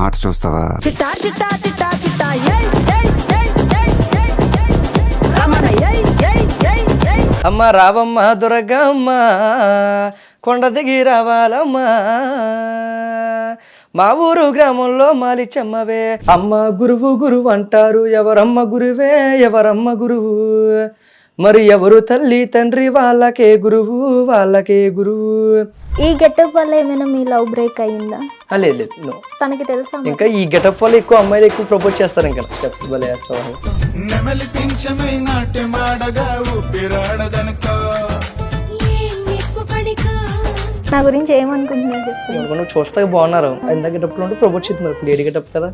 ఆట చూస్తావా? చిట్టా చిట్టా చిట్టా చిట్టా ఏయ్ ఏయ్ ఏయ్ ఏయ్ ఏయ్ ఏయ్ రమణ ఏయ్ ఏయ్ ఏయ్ ఏయ్ అమ్మ రావమ్మ దుర్గమ్మ కొండ దిగి రావాలమ్మా మా ఊరు గ్రామంలో మాలిచమ్మవే. అమ్మ గురువు గురువు అంటారు, ఎవరమ్మ గురువే ఎవరమ్మ గురువు, మరి ఎవరు తల్లి తండ్రి వాళ్ళకే గురువు వాళ్ళకే గురువు. ఈ గెటప్ వల్ల ఏమైనా మీ లవ్ బ్రేక్ అయ్యిందా? లేదు లేదు, no. తనకి తెలుసా? ఇంకా ఈ గెటప్ వల్ల ఎక్కువ అమ్మాయిలు ఎక్కువ ప్రపోజ్ చేస్తారు. ఇంకా స్టెప్స్ భలే వేస్తావు. నెమలి పింఛమై నాట్యమాడగా ఊపిరాడదనుకో. నా గురించి ఏమనుకుంటున్నావు చెప్పు. నువ్వు చూస్తే బాగున్నారు. ఇందాక గెటప్లో ఉంటే ప్రపోజ్ చేస్తున్నారు. ఇప్పుడు ఏడి గెటప్ కదా.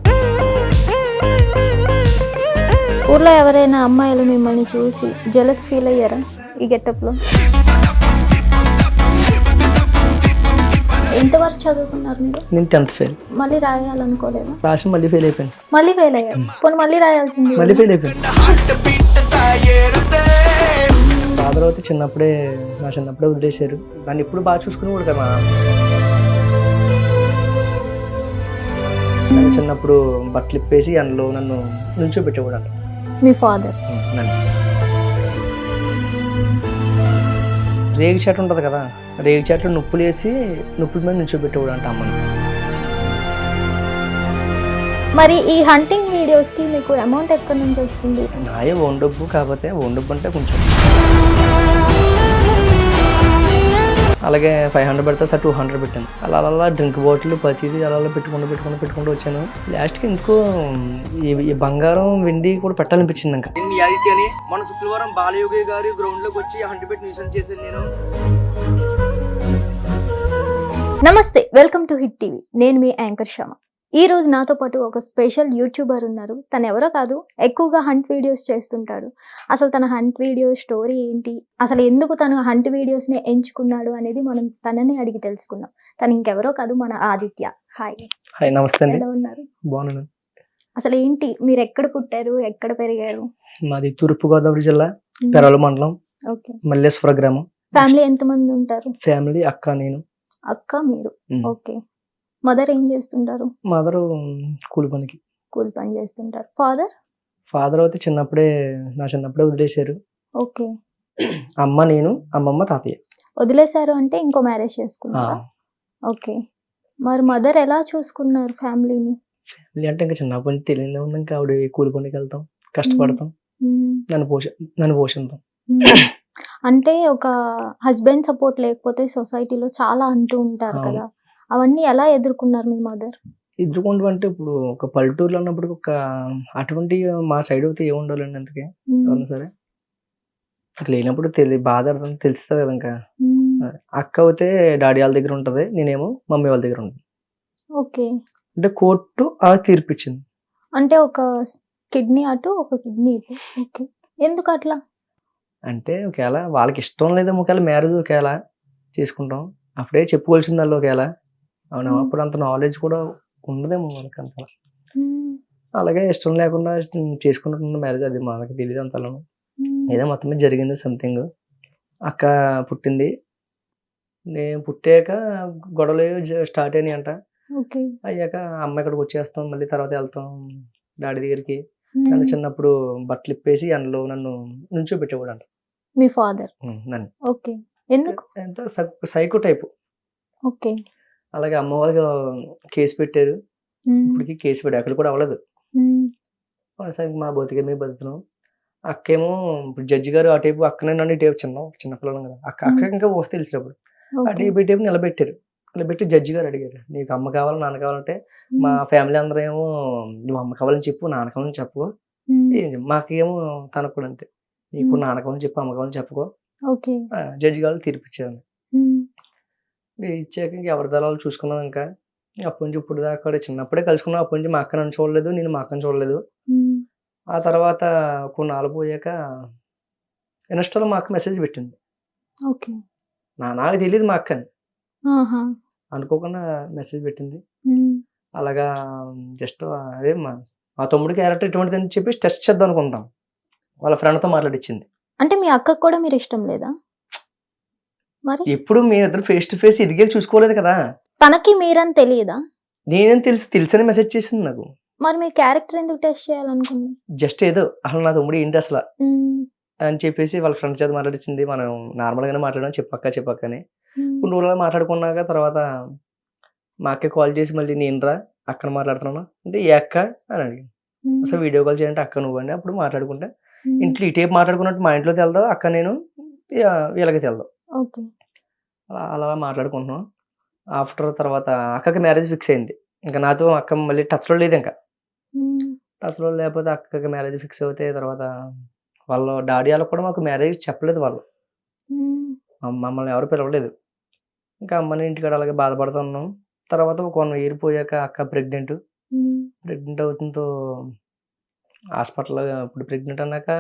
ఊర్లో ఎవరైనా అమ్మాయిలు మిమ్మల్ని చూసి జెలస్ ఫీల్ అయ్యారా ఈ గెటప్లో? ఎంతవరకు చదువుకున్నారు మీరు? నేను 10th ఫెయిల్. మళ్ళీ రాయాలనుకోలేదా? రాసి మళ్ళీ ఫెయిల్ అయిపోయాను. మళ్ళీ ఫెయిల్ అయ్యారు. పోనీ మళ్ళీ రాయాల్సింది. మళ్ళీ ఫెయిల్ అయిపోయాను. ఫాదర్ అయితే చిన్నప్పుడే వదిలేశారు. దాన్ని ఎప్పుడు బాగా చూసుకునేవాడు కదా. చిన్నప్పుడు బట్టలు ఇప్పేసి అందులో నన్ను నుంచోబెట్టేవాడు అంట మీ ఫాదర్. నన్ను రేగి చెట్టు ఉంటుంది కదా, రేగి చెట్లు నొప్పులు వేసి నొప్పుల మీద నుంచోబెట్టేవాడు అంట అమ్మని. మరి ఈ హంటింగ్ వీడియోస్కి మీకు అమౌంట్ ఎక్కడి నుంచి వస్తుంది? నాయే ఓన్ డబ్బు, కాకపోతే ఓన్ డబ్బు అంటే కొంచెం అలాగే 500 పెడతా సార్ 200 పెట్టాను. అలా డ్రింక్ బాటిల్ ప్రతిదీ అలా పెట్టుకుంటూ వచ్చాను. లాస్ట్కి ఎందుకో ఈ బంగారం వెండి కూడా పెట్టాలనిపించింది. ఇంకా అని మన శుక్రవారం బాలయోగి గారి గ్రౌండ్ లోకి వచ్చి 100 పెట్టి న్యూస్ చేశాను నేను. నమస్తే, వెల్కమ్ టు హిట్ టీవీ. నేను మీ యాంకర్ శమ. ఈ రోజు నాతో పాటు ఒక స్పెషల్ యూట్యూబర్ ఉన్నారు. తను ఎవరో కాదు, ఎక్కువగా హంట్ వీడియోస్ చేస్తుంటాడు. అసలు తన హంట్ వీడియో స్టోరీ ఏంటి, అసలు ఎందుకు తను హంట్ వీడియోస్ని ఎంచుకున్నాడు అనేది మనం తనని అడిగి తెలుసుకుందాం. తను ఇంకెవరో కాదు, మన ఆదిత్య. హాయ్. హాయ్, నమస్తే. ఎలా ఉన్నారు? బాగున్నాను. అసలు ఏంటి, మీరు ఎక్కడ పుట్టారు, ఎక్కడ పెరిగారు? మాది తూర్పుగోదావరి జిల్లా పెరవల మండలం, ఓకే. మల్లేశ్వర గ్రామం. ఫ్యామిలీ ఎంతమంది ఉంటారు? ఫ్యామిలీ అక్క, నేను. అక్క, మీరు. ఓకే. మదర్ ఏం చేస్తుంటారు? మదర్ కూలి పని చేస్తుంటారు. ఫాదర్ అయితే చిన్నప్పుడే వదిలేశారు. ఓకే. అమ్మ, నేను, అమ్మమ్మ, తాతయ్య. వదిలేశారు అంటే ఇంకో మ్యారేజ్ చేసుకున్నారా? ఓకే. మరి మదర్ ఎలా చూసుకున్నారు ఫ్యామిలీని? ఫ్యామిలీ అంటే ఇంకా చిన్నప్పటి నుంచి తెలియదు ఉన్నాం. ఇంకా ఆవిడ కూలి పనికి వెళ్తాం, కష్టపడతాం, నన్ను పోషిస్తాం. అంటే ఒక హస్బెండ్ సపోర్ట్ లేకపోతే సొసైటీలో చాలా అంటూ ఉంటారు కదా, అవన్నీ ఎలా ఎదుర్కొన్నారు మీ మదర్? ఎదుర్కొంటూ అంటే ఇప్పుడు ఒక పల్లెటూరులో ఉన్నప్పుడు ఒక అటువంటి మా సైడ్ అయితే ఏముండాలండి. అందుకే అవును సరే లేనప్పుడు బాధ అర్థం తెలుస్తుంది కదా. ఇంకా అక్క అయితే డాడీ వాళ్ళ దగ్గర ఉంటది, నేనేమో మమ్మీ వాళ్ళ దగ్గర ఉంటాను. ఓకే. అంటే కోర్టు అలా తీర్పిచ్చింది. అంటే ఒక కిడ్నీ అటు ఒక కిడ్నీ ఇటు. ఓకే. ఎందుకు అట్లా? అంటే ఒకవేళ వాళ్ళకి ఇష్టం లేదేమో, ఒకవేళ మ్యారేజ్ ఒకవేళ చేసుకుంటాం అప్పుడే చెప్పుకోవాల్సింది వాళ్ళు. ఒకవేళ అవునా, అప్పుడు అంత నాలెడ్జ్ కూడా ఉండదేమో మనకి అంత. అలాగే ఇష్టం లేకుండా చేసుకుంటున్న మ్యారేజ్, అది మనకి తెలియదు అంతలో. ఏదో మొత్తం మీద జరిగింది సంథింగ్. అక్క పుట్టింది, నేను పుట్టాక గొడవలు స్టార్ట్ అయినాయి అంట. అయ్యాక అమ్మ ఇక్కడికి వచ్చేస్తాం, మళ్ళీ తర్వాత వెళ్తాం డాడీ దగ్గరికి. నన్ను చిన్నప్పుడు బట్టలు ఇప్పేసి అందులో నన్ను నుంచోబెట్టేవాడు అంట మీ ఫాదర్. నన్ను. ఓకే. ఎందుకు? ఎంత సైకో టైపు. ఓకే. అలాగే అమ్మ వాళ్ళు కేసు పెట్టారు. ఇప్పటికి కేసు పెట్టారు, అక్కడ కూడా అవ్వలేదు. మా బతికే మేము బతుకున్నాం. అక్కేమో ఇప్పుడు జడ్జి గారు ఆ టైపు, అక్కనే నన్ను టైపు చిన్నపిల్లలు కదా. అక్క ఇంకా ఊహ తెలిసినప్పుడు ఆ టైపు నిలబెట్టారు. నిలబెట్టి జడ్జి గారు అడిగారు, నీకు అమ్మ కావాలి నాన్న కావాలంటే మా ఫ్యామిలీ అందరూ ఏమో నువ్వు అమ్మ కావాలని చెప్పు, నాన్న కావాలని చెప్పుకో. మాకేమో తనకు కూడా అంతే, నీకు నాన్న కావాలని చెప్పు, అమ్మ కావాలని చెప్పుకో. జడ్జి గారు తీర్పిచ్చారు. ఇచ్చాక ఇంక ఎవరి దళాలు చూసుకున్నాం. ఇంకా అప్పటి నుంచి ఇప్పుడు దాకా చిన్నప్పుడే కలుసుకున్నాం. అప్పటి నుంచి మా అక్క నన్ను చూడలేదు, నేను మా అక్కని చూడలేదు. ఆ తర్వాత కొన్నాళ్ళు పోయాక ఇన్స్టాలో మా అక్క మెసేజ్ పెట్టింది. నాకు తెలియదు మా అక్కని, అనుకోకుండా మెసేజ్ పెట్టింది. అలాగా జస్ట్ అదే మా తమ్ముడి క్యారెక్టర్ ఇటువంటిది అని చెప్పి టెస్ట్ చేద్దాం అనుకుంటాం. వాళ్ళ ఫ్రెండ్తో మాట్లాడిచ్చింది. అంటే మీ అక్కకు కూడా మీరు ఇష్టం లేదా? మరి ఎప్పుడు మీ ఇద్దరు ఫేస్ టు ఫేస్ ఎదిగే చూసుకోలేదు కదా. తనకి మీరని తెలియదా? నేనేం తెలిసని మెసేజ్ చేసింది నాకు. మరి మీ క్యారెక్టర్ ఎందుకు టెస్ట్ చేయాలనుకుంది? జస్ట్ ఏదో అసలు నా తమ్ముడు ఏంటి అసలు అని చెప్పేసి వాళ్ళ ఫ్రెండ్ చేత మాట్లాడించింది. మనం నార్మల్గానే మాట్లాడడం చెప్పక్కని కొన్ని రోజులు మాట్లాడుకున్నాక తర్వాత మా అక్క కాల్ చేసి మళ్ళీ నేనురా అక్కడ మాట్లాడుతున్నాను అంటే ఏ అక్క అని అడిగింది. అసలు వీడియో కాల్ చేయాలంటే అక్క నువ్వు అండి. అప్పుడు మాట్లాడుకుంటే ఇంట్లో ఇటేపు మాట్లాడుకున్నట్టు మా ఇంట్లో తెలదాం అక్క నేను వీళ్ళకి తెలదాం అలా మాట్లాడుకుంటున్నాం. ఆఫ్టర్ తర్వాత అక్కకి మ్యారేజ్ ఫిక్స్ అయింది. ఇంకా నాతో అక్క మళ్ళీ టచ్లో లేదు. ఇంకా టచ్లో లేకపోతే అక్కకి మ్యారేజ్ ఫిక్స్ అవుతే తర్వాత వాళ్ళ డాడీ వాళ్ళకి కూడా మాకు మ్యారేజ్ చెప్పలేదు. వాళ్ళు మమ్మల్ని ఎవరు పిలవలేదు. ఇంకా అమ్మని ఇంటికాడ అలాగే బాధపడుతున్నాం. తర్వాత ఒక 1 year పోయాక అక్క ప్రెగ్నెంట్ అవుతుందో హాస్పిటల్లో ఇప్పుడు ప్రెగ్నెంట్ అన్నాక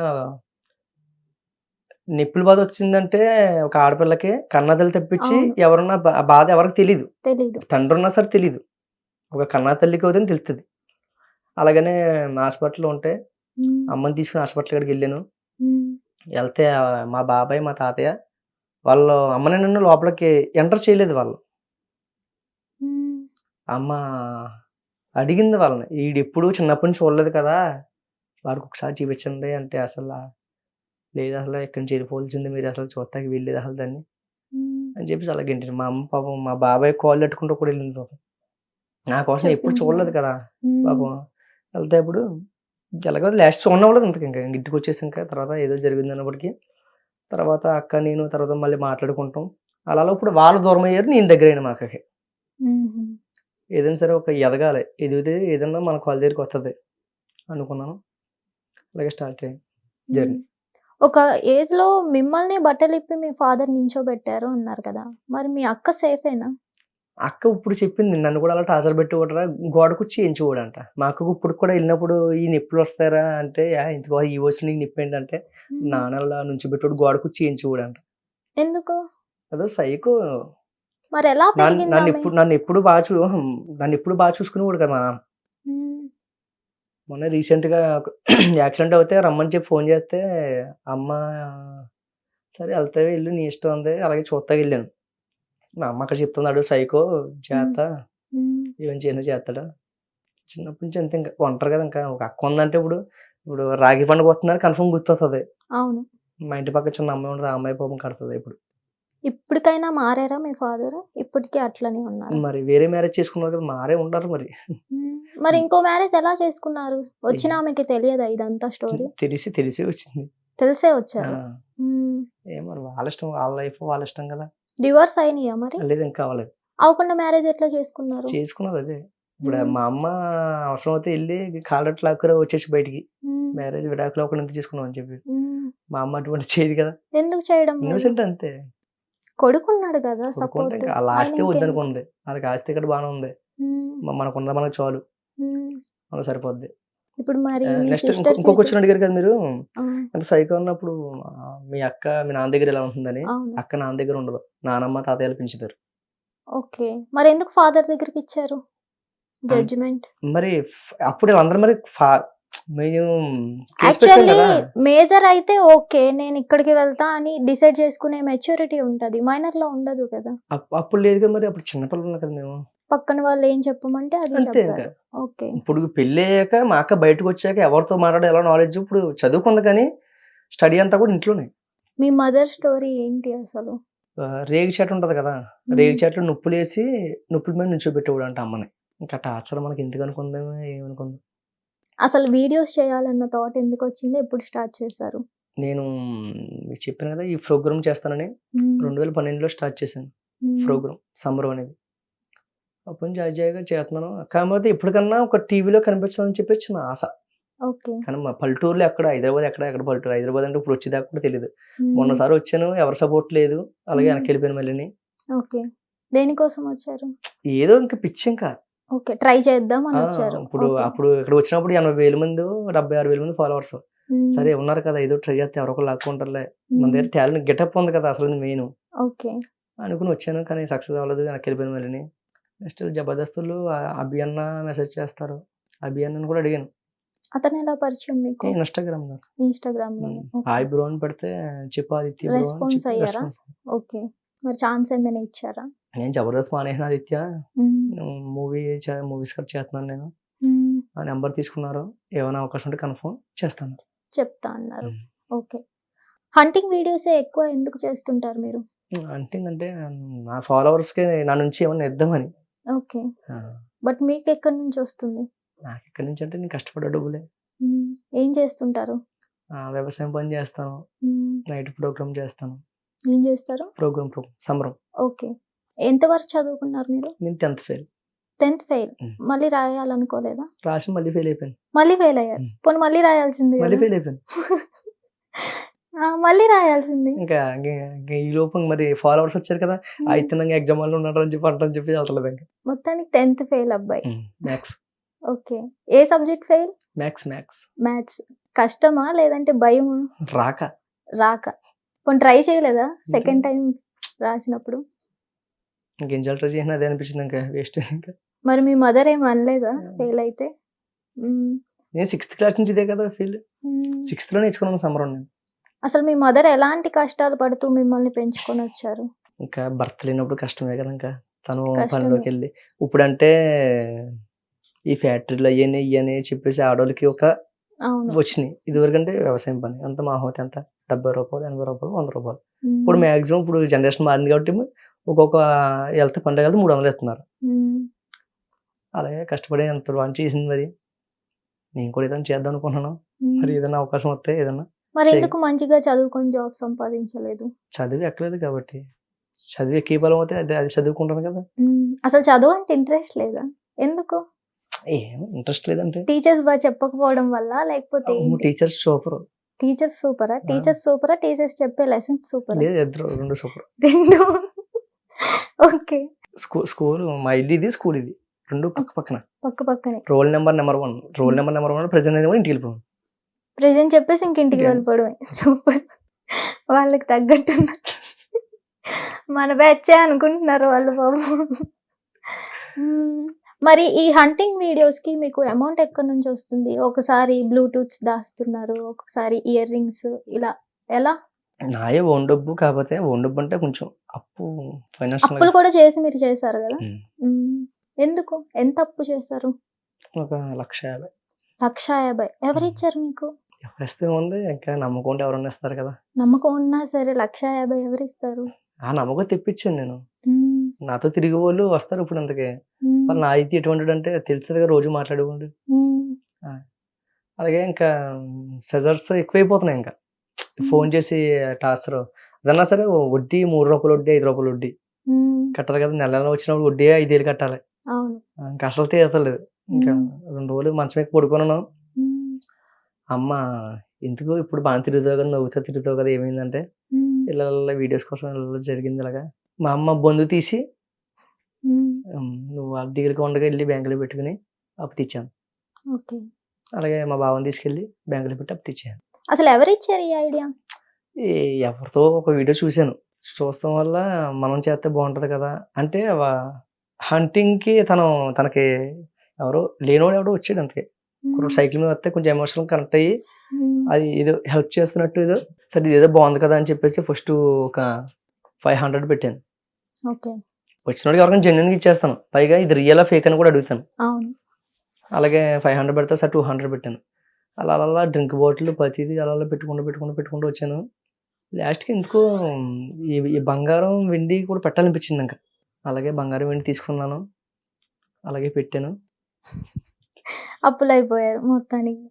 నిప్పుల బాధ వచ్చిందంటే ఒక ఆడపిల్లకి కన్నతల్లి తప్పించి ఎవరున్నా బాధ ఎవరికి తెలీదు. తండ్రి ఉన్నా సరే తెలీదు. ఒక కన్నా తల్లికి అవుతుంది తెలుస్తుంది. అలాగనే హాస్పిటల్లో ఉంటే అమ్మని తీసుకుని హాస్పిటల్ కాడికి వెళ్ళాను. వెళ్తే మా బాబాయ్ మా తాతయ్య వాళ్ళు అమ్మని నన్ను లోపలికి ఎంటర్ చేయలేదు. వాళ్ళు అమ్మ అడిగింది వాళ్ళని, ఈడెప్పుడు చిన్నప్పటి నుంచి చూడలేదు కదా వాడికి ఒకసారి చూపించండి అంటే అసలు లేదు, అసలు ఎక్కడి నుంచి వెళ్ళిపోవాల్సింది మీరు అసలు చూడటానికి వెళ్ళలేదు అసలు దాన్ని అని చెప్పేసి అలాగే మా అమ్మ పాపం మా బాబాయ్ కాల్ పెట్టుకుంటూ కూడా వెళ్ళింది. పాపం నా కోసం ఎప్పుడు చూడలేదు కదా పాపం. వెళ్తే ఇప్పుడు ఎలాగో లాస్ట్ చూడవలేదు ఇంతకు. ఇంకా ఇంటికి వచ్చేసి ఇంకా తర్వాత ఏదో జరిగింది అన్నప్పటికీ తర్వాత అక్క నేను తర్వాత మళ్ళీ మాట్లాడుకుంటాం. అలా ఇప్పుడు వాళ్ళు దూరం అయ్యారు, నేను దగ్గర అయినా మా అక్కకి. ఏదైనా సరే ఒక ఎదగాలి, ఎదిగితే ఏదన్నా మన కాల్ దగ్గరికి వస్తుంది అనుకున్నాను. అలాగే స్టార్ట్ అయ్యింది జర్నీ. ఒక ఏజ్ లో మిమ్మల్ని బట్టలు ఇప్పి మీ ఫాదర్ నించోబెట్టారు అన్నారు కదా, మరి మీ అక్క సేఫేనా? అక్క ఇప్పుడు చెప్పింది నన్ను కూడా అలా టార్చర్ పెట్టి కూడా గోడకొచ్చి ఎంచుకోడంట. మా అక్కకు ఇప్పుడు కూడా వెళ్ళినప్పుడు ఈ నొప్పులు వస్తారా అంటే ఇంతకో ఈ వయసులో నీకు నొప్పి ఏంటంటే నాన్నలా నుంచి పెట్టాడు గోడకొచ్చి ఎంచుకోడంట. ఎందుకు? అదో సైకో. మరి ఎలా నన్ను ఎప్పుడు బాగా చూసుకునేవాడు కదా. మొన్న రీసెంట్ గా యాక్సిడెంట్ అవుతే రమ్మని చెప్పి ఫోన్ చేస్తే అమ్మ సరే వెళ్తావే వెళ్ళు నీ ఇష్టం ఉంది అలాగే చూస్తాకి వెళ్ళాను. మా అమ్మ అక్కడ చెప్తున్నాడు సైకో చేస్తా ఏం చేయను చేస్తాడా. చిన్నప్పటి నుంచి అంతే. ఇంకా ఒంటరి కదా, ఇంకా ఒక అక్క ఉందంటే ఇప్పుడు రాగి పండుగ వస్తున్నారు కన్ఫర్మ్ గుర్తొస్తుంది. అవును, మా ఇంటి పక్క చిన్న అమ్మాయి ఉంటుంది, ఆ అమ్మాయి పాపం కడుతుంది. ఇప్పటికైనా మారారా మీ ఫాదర్? ఇప్పటికీ అట్లనే ఉన్నారు? మరి వేరే మ్యారేజ్ చేసుకున్నారు కదా, మారే ఉంటారు మరి. మరి ఇంకో మ్యారేజ్ ఎలా చేసుకున్నారు? వచ్చిన ఆమెకి తెలియదా ఇదంతా స్టోరీ? తెలిసి వచ్చింది. తెలిసే వచ్చారు. మరి వాళ్ళ ఇష్టం, వాళ్ళ లైఫ్ వాళ్ళ ఇష్టం కదా. డివోర్స్ అయినాయా మరి? లేదు ఇంకా అవ్వలేదు. అవకుండా మ్యారేజ్ ఎట్లా చేసుకున్నారు? చేసుకున్నది అదే. ఇప్పుడు మా అమ్మ అవసరం అయితే వెళ్ళి కాలరెట్ లాక్కురా వచ్చేసి బయటికి మ్యారేజ్ విడాకులు ఒకటి ఎంత చేసుకున్నాం అని చెప్పి. మా అమ్మ అటువంటి చేయదు కదా. ఎందుకు చేయడం? ఇన్నోసెంట్ అంతే. కొడుకున్నాడు కదా సపోర్ట్. వాళ్ళ ఆస్తి వద్దనుకుంది. వాళ్ళకి ఆస్తి ఇక్కడ బాగానే ఉంది, మనకున్న మనకు చాలు, మనకు సరిపోద్ది. ఇప్పుడు మరి ఇంకొక క్వశ్చన్ అడిగారు కదా మీరు, అంటే సైకో ఉన్నప్పుడు మీ అక్క మీ నాన్న దగ్గర ఎలా ఉంటుందని. అక్క నాన్న దగ్గర ఉండదు, నానమ్మ తాతయ్యలు పెంచుతారు. ఓకే, మరి ఎందుకు ఫాదర్ దగ్గరికి ఇచ్చారు జడ్జిమెంట్? మరి అప్పుడు వీళ్ళందరూ మరి యాక్చువల్లీ మేజర్ అయితే ఓకే నేను ఇక్కడికి వెళ్తా అని డిసైడ్ చేసుకునే మెచ్యూరిటీ ఉంటది, మైనర్ లో ఉండదు కదా. అప్పుడు లేదు కదా, మరి అప్పుడు చిన్నపిల్లలు కదా మేము. పక్కన వాళ్ళు ఏం చెప్పమంటే అది చెప్పారు. ఓకే, ఇప్పుడు పెళ్లి అయ్యాక మా అక్క బయటకు వచ్చాక ఎవరితో మాట్లాడే ఎలా నాలెడ్జ్. ఇప్పుడు చదువుకుంది కానీ స్టడీ అంతా కూడా ఇంట్లోనే. మీ మదర్ స్టోరీ ఏంటి అసలు? రేగి చెట్టు ఉంటది కదా, రేగి చెట్లు నొప్పులు వేసి నొప్పుల మీద నుంచోబెట్టేవాడు అంటే అమ్మని. ఇంకా టార్చర్ మనకి ఎందుకు అనుకుందాం, ఏమనుకుందాం. అసలు వీడియోస్ చేయాలన్న థాట్ ఎందుకు వచ్చింది, ఎప్పుడు స్టార్ట్ చేశారు? నేను మీకు చెప్పాను కదా ఈ ప్రోగ్రామ్ చేస్తానని 2012లో స్టార్ట్ చేశాను ప్రోగ్రామ్ సంబరం అనేది. అప్పుడు నుంచి జాయిగా చేస్తున్నాను. కాకపోతే ఇప్పటికన్నా ఒక టీవీలో కనిపించాలని చెప్పేసి నా ఆశ. కానీ మా పల్లెటూరులో ఎక్కడ, హైదరాబాద్ ఎక్కడ పల్లెటూరు. హైదరాబాద్ అంటే ఇప్పుడు వచ్చేదాకా కూడా తెలియదు. మొన్నసారి వచ్చాను, ఎవరి సపోర్ట్ లేదు, అలాగే వెనక్కి వెళ్ళిపోయాను మళ్ళీ. దేనికోసం వచ్చారు? ఏదో ఇంకా పిచ్చి, ఇంకా ట్రై చేద్దాం అని వచ్చారు. అప్పుడు ఇక్కడ వచ్చినప్పుడు 80,000 మంది 76,000 మంది ఫాలోవర్స్. సరే ఉన్నారు కదా, ఏదో ట్రై చేస్తే ఎవరొకరు లాక్కుంటారులే, మన దగ్గర టాలెంట్ గెటప్ ఉంది కదా అసలు మెయిన్ అనుకుని వచ్చాను. కానీ సక్సెస్ అవ్వలేదు, వెనక్కి వెళ్ళిపోయాను మళ్ళీ. నెక్స్ట్ జబర్దస్తులు అభి అన్న మెసేజ్ చేస్తారు, అభి అన్నని కూడా అడిగాను. అతను ఎలా పరిచయం మీకు? ఇన్స్టాగ్రామ్ లో హాయ్ బ్రో అని పెడితే చెప్పు ఆదిత్య రెస్పాన్స్ అయ్యారా? ఓకే, మరి ఛాన్స్ ఏమైనా ఇచ్చారా? నేను జబర్దస్త్ మానేసిన ఆదిత్య, మ్మ్. మూవీస్ కట్ చేస్తున్నాను నేను. మ్మ్. ఆ నెంబర్ తీసుకున్నారు, ఏమైనా అవకాశం ఉంటే కన్ఫర్మ్ చేస్తాను. చెప్తా అన్నారు. ఓకే. హంటింగ్ వీడియోసే ఎక్కువ ఎందుకు చేస్తుంటారు మీరు? అంటే నా ఫాలోవర్స్కి నా నుంచి ఏమన్నా ఇద్దామని. ఓకే. బట్ మీకు ఎక్కడి నుంచి వస్తుంది? నాకు ఎక్కడి నుంచి అంటే నేను కష్టపడే డబ్బులే. మ్మ్. ఏం చేస్తుంటారు? వ్యవసాయం పని చేస్తాను, మ్మ్. నైట్ ప్రోగ్రామ్ చేస్తాను. ఏం చేస్తారు? ప్రోగ్రామ్ సంబరం. ఓకే. ఎంతవరకు చదువుకున్నారు మీరు? నేను 10th ఫెయిల్. 10th fail. మ్మ్. మళ్ళీ రాయాలనుకోలేదా? రాసి మళ్ళీ ఫెయిల్ అయిపోయాను. మళ్ళీ ఫెయిల్ అయ్యారు. మ్మ్. పోనీ మళ్ళీ రాయాల్సింది మళ్ళీ కదా? ఫెయిల్ అయిపోయాను. మళ్ళీ రాయాల్సింది. ఇంకా ఈ లోపు మరి ఫాలోవర్స్ వచ్చారు కదా, మ్మ్. అయితే ఎగ్జామ్ వాళ్ళు ఉన్నాడు అని చెప్పి అంటారని చెప్పి వెళ్తలేదు ఇంకా. మొత్తానికి 10th ఫెయిల్ అబ్బాయి. మ్యాథ్స్. ఓకే. ఏ సబ్జెక్ట్ ఫెయిల్? మ్యాథ్స్. మ్యాథ్స్. కష్టమా లేదంటే భయమా? రాక. పోనీ ట్రై చేయలేదా సెకండ్ టైం రాసినప్పుడు? ఇంకేం ట్రై చేసినా అదే అనిపించింది, ఇంకా వేస్ట్. ఇంకా మరి మీ మదర్ ఏం అనలేదా ఫెయిల్ అయితే? మ్మ్. నేను 6th క్లాస్ నుంచి ఇదే కదా ఫీల్డ్. మ్మ్. 6th లో నేర్చుకున్నాను సంబరం నేను. అసలు మీ మదర్ ఎలాంటి కష్టాలు పడుతూ మిమ్మల్ని పెంచుకొని వచ్చారు? ఇంకా భర్త లేనప్పుడు కష్టమే కదా, ఇంకా తను కష్టమే. పనిలోకి వెళ్ళి. ఇప్పుడంటే ఈ ఫ్యాక్టరీలో ఇవని చెప్పేసి ఆడవాళ్ళకి ఒక అవును. వచ్చినాయి. ఇదివరకు అంటే వ్యవసాయం పని అంత మాహోతి ఎంత 70 రూపాయలు, 80 రూపాయలు, 100 రూపాయలు. మ్మ్. ఇప్పుడు మ్యాక్సిమం ఇప్పుడు జనరేషన్ మారింది కాబట్టి ఒక్కొక్క వెళ్తే పండుగ వెళ్తే 300 ఇస్తున్నారు. మ్మ్. అలాగే కష్టపడి ఎంత బాగా చేసింది. మరి నేను కూడా ఏదైనా చేద్దాం అనుకున్నాను. మ్మ్. మరి ఏదైనా అవకాశం వస్తే ఏదైనా. మరి ఎందుకు మంచిగా చదువుకొని జాబ్ సంపాదించలేదు? చదివి ఎక్కలేదు కాబట్టి, చదివి ఎక్కే బలం అయితే అది చదువుకుంటాను కదా. మ్మ్. అసలు చదువు అంటే ఇంట్రెస్ట్ లేదా? ఎందుకు? ఏం ఇంట్రెస్ట్ లేదంటే. టీచర్స్ బాగా చెప్పకపోవడం వల్ల లేకపోతే టీచర్స్ సూపర్. టీచర్స్ సూపరా? టీచర్స్ చెప్పే లెసన్స్ సూపరా? లేదు, రెండు సూపర్. రెండు. ఓకే. స్కూల్ మా ఇల్లు ఇది, స్కూల్ ఇది, రెండు పక్కనే. పక్కనే. రోల్ నెంబర్ నెంబర్ 1 ప్రెజెంట్ అనేది ఇంటికి వెళ్ళిపోయాం. ప్రెజెంట్ చెప్పేసి ఇంటికి వెళ్ళిపోవడమే. సూపర్. వాళ్ళకి తగ్గట్టు మన బ్యాచే అనుకుంటున్నారు వాళ్ళు బాబు. మరి ఈ హంటింగ్ వీడియోస్ కి మీకు అమౌంట్ ఎక్కడి నుంచి వస్తుంది? ఒకసారి బ్లూటూత్స్ దాస్తున్నారు, ఒకసారి ఇయర్ రింగ్స్, ఇలా ఎలా? నాయే ఓన్ డబ్బు, కాకపోతే ఓన్ డబ్బు అంటే కొంచెం అప్పు, ఫైనాన్షియల్ అప్పులు కూడా చేసి మీరు చేశారు కదా? ఎందుకు? ఎంత అప్పు చేశారు? ఒక 1,50,000. 1,50,000. ఎవరిచ్చారు మీకు? ఎవరిస్తే ఉంది, ఇంకా నమ్మకం ఉంటే ఎవరన్నా ఇస్తారు కదా. నమ్మకం ఉన్నా సరే 1,50,000 ఎవరిస్తారు? ఆ నమ్మకం తెప్పించాను నేను. నాతో తిరిగి వాళ్ళు వస్తారు ఇప్పుడు. అందుకే మరి నా అయితే ఎటువంటిది అంటే తెలుస్తుంది కదా, రోజు మాట్లాడుకోండి. అలాగే ఇంకా ప్రెజర్స్ ఎక్కువైపోతున్నాయి. ఇంకా ఫోన్ చేసి టార్చర్ అదన్నా సరే, వడ్డీ 3 రూపాయలు వడ్డీ, 5 రూపాయలు వడ్డీ కట్టాలి కదా. నెల వచ్చినప్పుడు వడ్డీ 5,000 కట్టాలి. ఇంకా అసలు తీయతలేదు. ఇంకా 2 రోజులు మంచం ఎక్కి పడుకున్నాను. అమ్మ ఎందుకు ఇప్పుడు బాగా తిరుగుతావు కదా, నవ్వుతా తిరుగుతావు కదా, ఏమైందంటే ఇలా వీడియోస్ కోసం ఇలా జరిగింది. ఇలాగా మా అమ్మ బొందు తీసి నువ్వు వాళ్ళ దగ్గరికి ఉండగా వెళ్ళి బ్యాంకులో పెట్టుకుని అప్పు తెచ్చాను. అలాగే మా బావని తీసుకెళ్ళి బ్యాంకులో పెట్టి అప్పు తెచ్చాను. అసలు ఎవరిచ్చారు ఈ ఐడియా? ఎవరితో ఒక వీడియో చూశాను. చూస్తాం వల్ల మనం చేస్తే బాగుంటది కదా అంటే, హంటింగ్ కి తనకి ఎవరో లేనివాడు ఎవడో వచ్చాడు. అంతే సైకిల్ మీద వస్తే కొంచెం ఎమోషనల్ కనెక్ట్ అయ్యి అది ఏదో హెల్ప్ చేస్తున్నట్టు ఏదో సరే ఇదేదో బాగుంది కదా అని చెప్పేసి ఫస్ట్ ఒక 500 పెట్టాను. వచ్చినోడికి ఎవరికైనా జెన్యున్గా ఇచ్చేస్తాను. పైగా ఇది రియల్ ఫేక్ అని కూడా అడుగుతాను. అలాగే 500 పెడతా సార్ 200 పెట్టాను. అలా డ్రింక్ బాటిల్ ప్రతిదీ అలా పెట్టుకుంటూ వచ్చాను. లాస్ట్కి ఎందుకో ఈ బంగారం వెండి కూడా పెట్టాలనిపించింది. ఇంకా అలాగే బంగారం వెండి తీసుకున్నాను, అలాగే పెట్టాను. అప్పులు అయిపోయారు మొత్తానికి.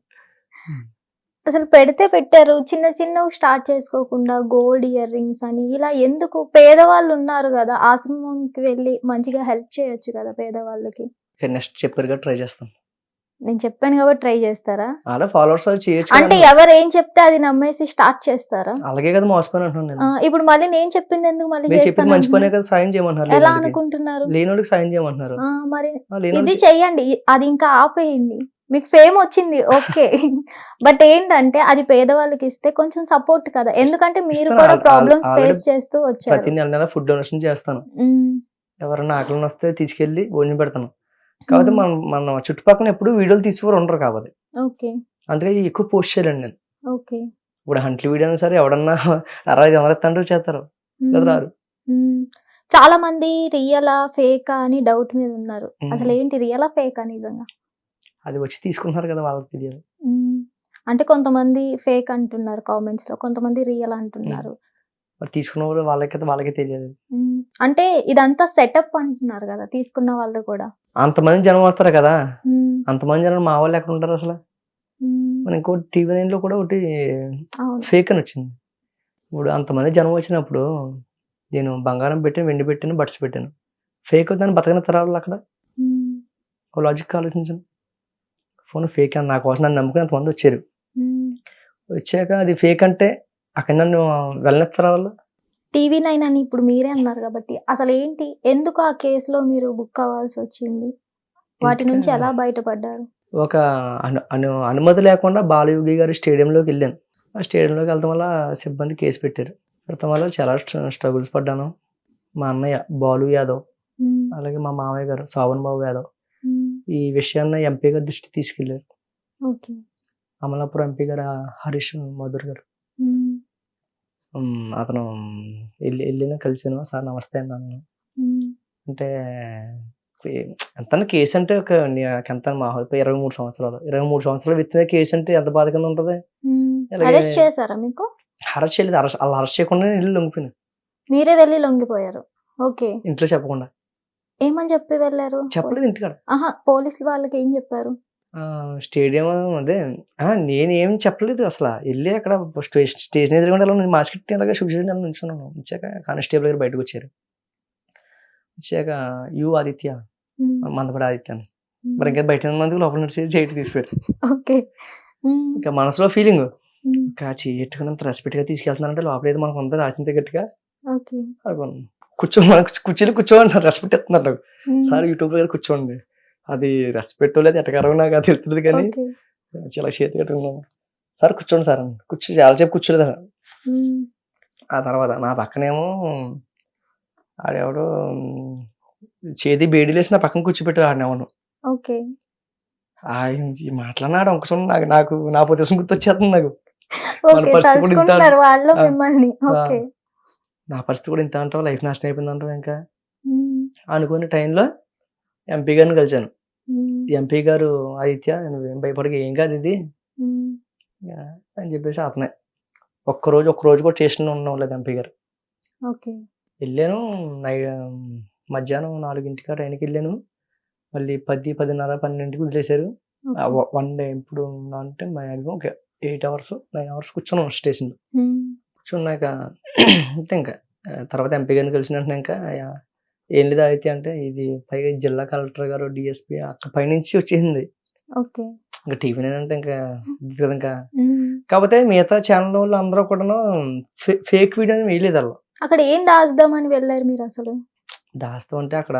అసలు పెడితే పెట్టారు, చిన్న స్టార్ట్ చేసుకోకుండా గోల్డ్ ఇయర్ రింగ్స్ అని ఇలా ఎందుకు? పేదవాళ్ళు ఉన్నారు కదా, ఆశ్రమంకి వెళ్ళి మంచిగా హెల్ప్ చేయొచ్చు కదా పేదవాళ్ళకి. నెక్స్ట్ చెప్పారుగా ట్రై చేస్తాను. నేను చెప్పాను కాబట్టి ట్రై చేస్తారా? అలా ఫాలోవర్స్ చేయొచ్చు అంటే ఎవరు ఏం చెప్తే అది నమ్మేసి స్టార్ట్ చేస్తారా? అలాగే కదా మోసపోయిన అంటున్నాను. ఇప్పుడు మళ్ళీ నేను చెప్పింది ఎందుకు మళ్ళీ చేస్తాను? మంచి పనే కదా, సాయం చేయమంటున్నారు. ఎలా అనుకుంటున్నారు? లేనోడికి సాయం చేయమంటున్నారు. మరి ఇది చెయ్యండి, అది ఇంకా ఆపేయండి. మీకు ఫేమ్ వచ్చింది ఓకే, బట్ ఏంటంటే అది పేదవాళ్ళకి ఇస్తే కొంచెం సపోర్ట్ కదా. ఎందుకంటే మీరు కూడా ప్రాబ్లమ్స్ ఫేస్ చేస్తూ వచ్చారు. ప్రతి నెల ఫుడ్ డొనేషన్ చేస్తాను. ఎవరైనా ఆకలిని వస్తే తీసుకెళ్లి భోజనం పెడతాను. కాబట్టి మన చుట్టుపక్కల ఎప్పుడు వీడియోలు తీసుకోరు ఉండరు కాబట్టి అందుకే ఎక్కువ పోస్ట్ చేయాలండి నేను. ఇప్పుడు హంట్లీ వీడియో అయినా సరే ఎవడన్నా 60-50 చేస్తారు, రారు. చాలా మంది రియలా ఫేకా అని డౌట్ మీద ఉన్నారు. ఉమ్. అసలు ఏంటి రియలా ఫేకా నిజంగా? అది వచ్చి తీసుకుంటున్నారు కదా వాళ్ళకి తెలియాలి. అంటే కొంతమంది ఫేక్ అంటున్నారు కామెంట్స్ లో, కొంతమంది రియల్ అంటున్నారు. మరి తీసుకున్న వాళ్ళు వాళ్ళకే తెలియాలి. అంటే ఇదంతా సెటప్ అంటున్నారు కదా తీసుకున్న వాళ్ళు కూడా. అంతమంది జనం వస్తారు కదా, ఉమ్, అంతమంది జనం మా వాళ్ళు ఎక్కడ ఉంటారు అసలు. మన ఇంకోటి TV9 లో కూడా ఒకటి అవును. ఫేక్ అని వచ్చింది. ఇప్పుడు అంతమంది జనం వచ్చినప్పుడు నేను బంగారం పెట్టాను, వెండి పెట్టాను, బట్స్ పెట్టాను. ఫేక్ దాన్ని బతకని తరాలు అక్కడ. ఉమ్, ఒక లాజిక్ ఆలోచించండి. ఫోన్ ఫేక్ అని నా కోసం నన్ను నమ్ముకుని అంతమంది వచ్చారు. ఉమ్. వచ్చాక అది ఫేక్ అంటే అక్కడ నన్ను వెళ్ళనెత్తరా వాళ్ళు. TV9 అని ఇప్పుడు మీరే అన్నారు కాబట్టి అసలు ఏంటి, ఎందుకు ఆ కేసులో మీరు బుక్ అవ్వాల్సి వచ్చింది? వాటి నుంచి ఎలా బయటపడ్డారు? ఒక అనుమతి లేకుండా బాలయోగి గారి స్టేడియంలోకి వెళ్ళాను. ఆ స్టేడియంలోకి వెళ్ళడం వల్ల సిబ్బంది కేసు పెట్టారు. పెట్టడం వల్ల చాలా స్ట్రగుల్స్ పడ్డాను. మా అన్నయ్య బాలు యాదవ్, ఉమ్, అలాగే మా మామయ్య గారు శోభన్ బాబు యాదవ్ ఉమ్, ఈ విషయాన్ని MP గారి దృష్టికి తీసుకెళ్లారు. ఓకే. అమలాపురం MP గారు హరీష్ మధుర్ గారు. ఉమ్, అతను వెళ్ళిన కలిసాను. సార్ నమస్తే అన్నాను. ఉమ్, అంటే ఎంత కేసు అంటే ఎంత మా 23 సంవత్సరాలు 23 సంవత్సరాలు విత్తిన కేసు అంటే ఎంత బాధ కింద ఉంటుంది. ఉమ్. అలాగే అరెస్ట్ చేశారా మీకు? అరెస్ట్ చేయలేదు. అలా అరెస్ట్ చేయకుండా ఇల్లు లొంగిపోయాను మీరే వెళ్ళి లొంగిపోయారు. ఓకే. ఇంట్లో చెప్పకుండా. ఏమని చెప్పి వెళ్ళారు? చెప్పలేదు ఇంటికాడ. ఆహా, పోలీసులు వాళ్ళకి ఏం చెప్పారు? స్టేడియం అదే నేనేం చెప్పలేదు అసలు. వెళ్ళి అక్కడ స్టేషన్ ఎదురుగుండా నేను మాస్క్ పెట్టి అలాగే చూపించి నుంచున్నాను. వచ్చాక కానిస్టేబుల్ గారు బయటకు వచ్చారు. వచ్చాక ఆదిత్య ఉమ్, మందపడి ఆదిత్య అని. ఉమ్. మరి ఇంకా బయట మందికి లోపల నడిచి చేతి తీసిపోయారు. ఓకే. ఉమ్, ఇంకా మనసులో ఫీలింగ్ ఉమ్, ఇంకా చెట్టుకున్నంత రెస్పెక్ట్ గా తీసుకెళ్తున్నారంటే లోపల ఏదో మనకు ఉందో రాసింది గట్టిగా ఓకే. అనుకున్నాను. మనకు కుర్చీలు కూర్చోమంటారు, రెస్పెక్ట్ ఇస్తున్నారు నాకు. ఉమ్, సార్ యూట్యూబ్ లో కూర్చోండి, అది రెస్పెక్ట్ లేదు ఎట్టకారం నాకు అది తెలుస్తుంది కానీ ఓకే. చాలా చేతి కట్టుకున్నాను. సార్ కూర్చోండి సార్ అని చాలా సేపు కూర్చోలేదు. ఉమ్, ఆ తర్వాత నా పక్కనేమో ఆడెవడో చేతి బేడీలు వేసి నా పక్కన కూర్చోబెట్టారు ఆడినేమో. ఓకే. మాట్లాడినాడు ఒకసారి నాకు నా పొజిషన్ గుర్తొచ్చేస్తుంది నాకు. మన ఓకే. పరిస్థితి కూడా ఇంత తలుచుకుంటున్నారు వాళ్ళు ఆ, మిమ్మల్ని. ఆ, ఓకే. నా పరిస్థితి కూడా ఇంత అంటావు, లైఫ్ నాశనం అయిపోయింది అంటావు. ఇంకా ఉమ్, అనుకునే టైంలో MP గారిని కలిశాను. ఉమ్, MP గారు ఆదిత్య నువ్వేం భయపడక ఏం కాదు ఇది ఉమ్, అని చెప్పేసి అతనే ఒక్క రోజు కూడా స్టేషన్లో ఉండడం లేదు MP గారు. ఓకే. వెళ్ళాను మధ్యాహ్నం 4ంటికి ట్రైన్కి వెళ్ళాను. మళ్ళీ 10, 10:30, 12ంటికి వదిలేశారు. ఓకే. వన్ డే ఇప్పుడు అంటే మ్యాక్సిమం 8 అవర్స్ 9 అవర్స్ కూర్చున్నాం స్టేషన్లో. ఉమ్, కూర్చున్నాక అంతే ఇంకా తర్వాత MP గారిని కలిసిన వెంటనే ఇంకా ఏం లేదు అయితే అంటే ఇది పైగా జిల్లా కలెక్టర్ గారు DSP అక్కడ పైనుంచి వచ్చేసింది. ఓకే. ఇంకా TV9 అంటే ఇంకా ఇంకా ఉమ్. కాకపోతే మిగతా ఛానల్ వాళ్ళు అందరూ కూడాను ఫేక్ వీడియోని వేయలేదు. అలా అక్కడ ఏం దాచుదామని వెళ్ళారు మీరు అసలు? దాస్తాం అంటే అక్కడ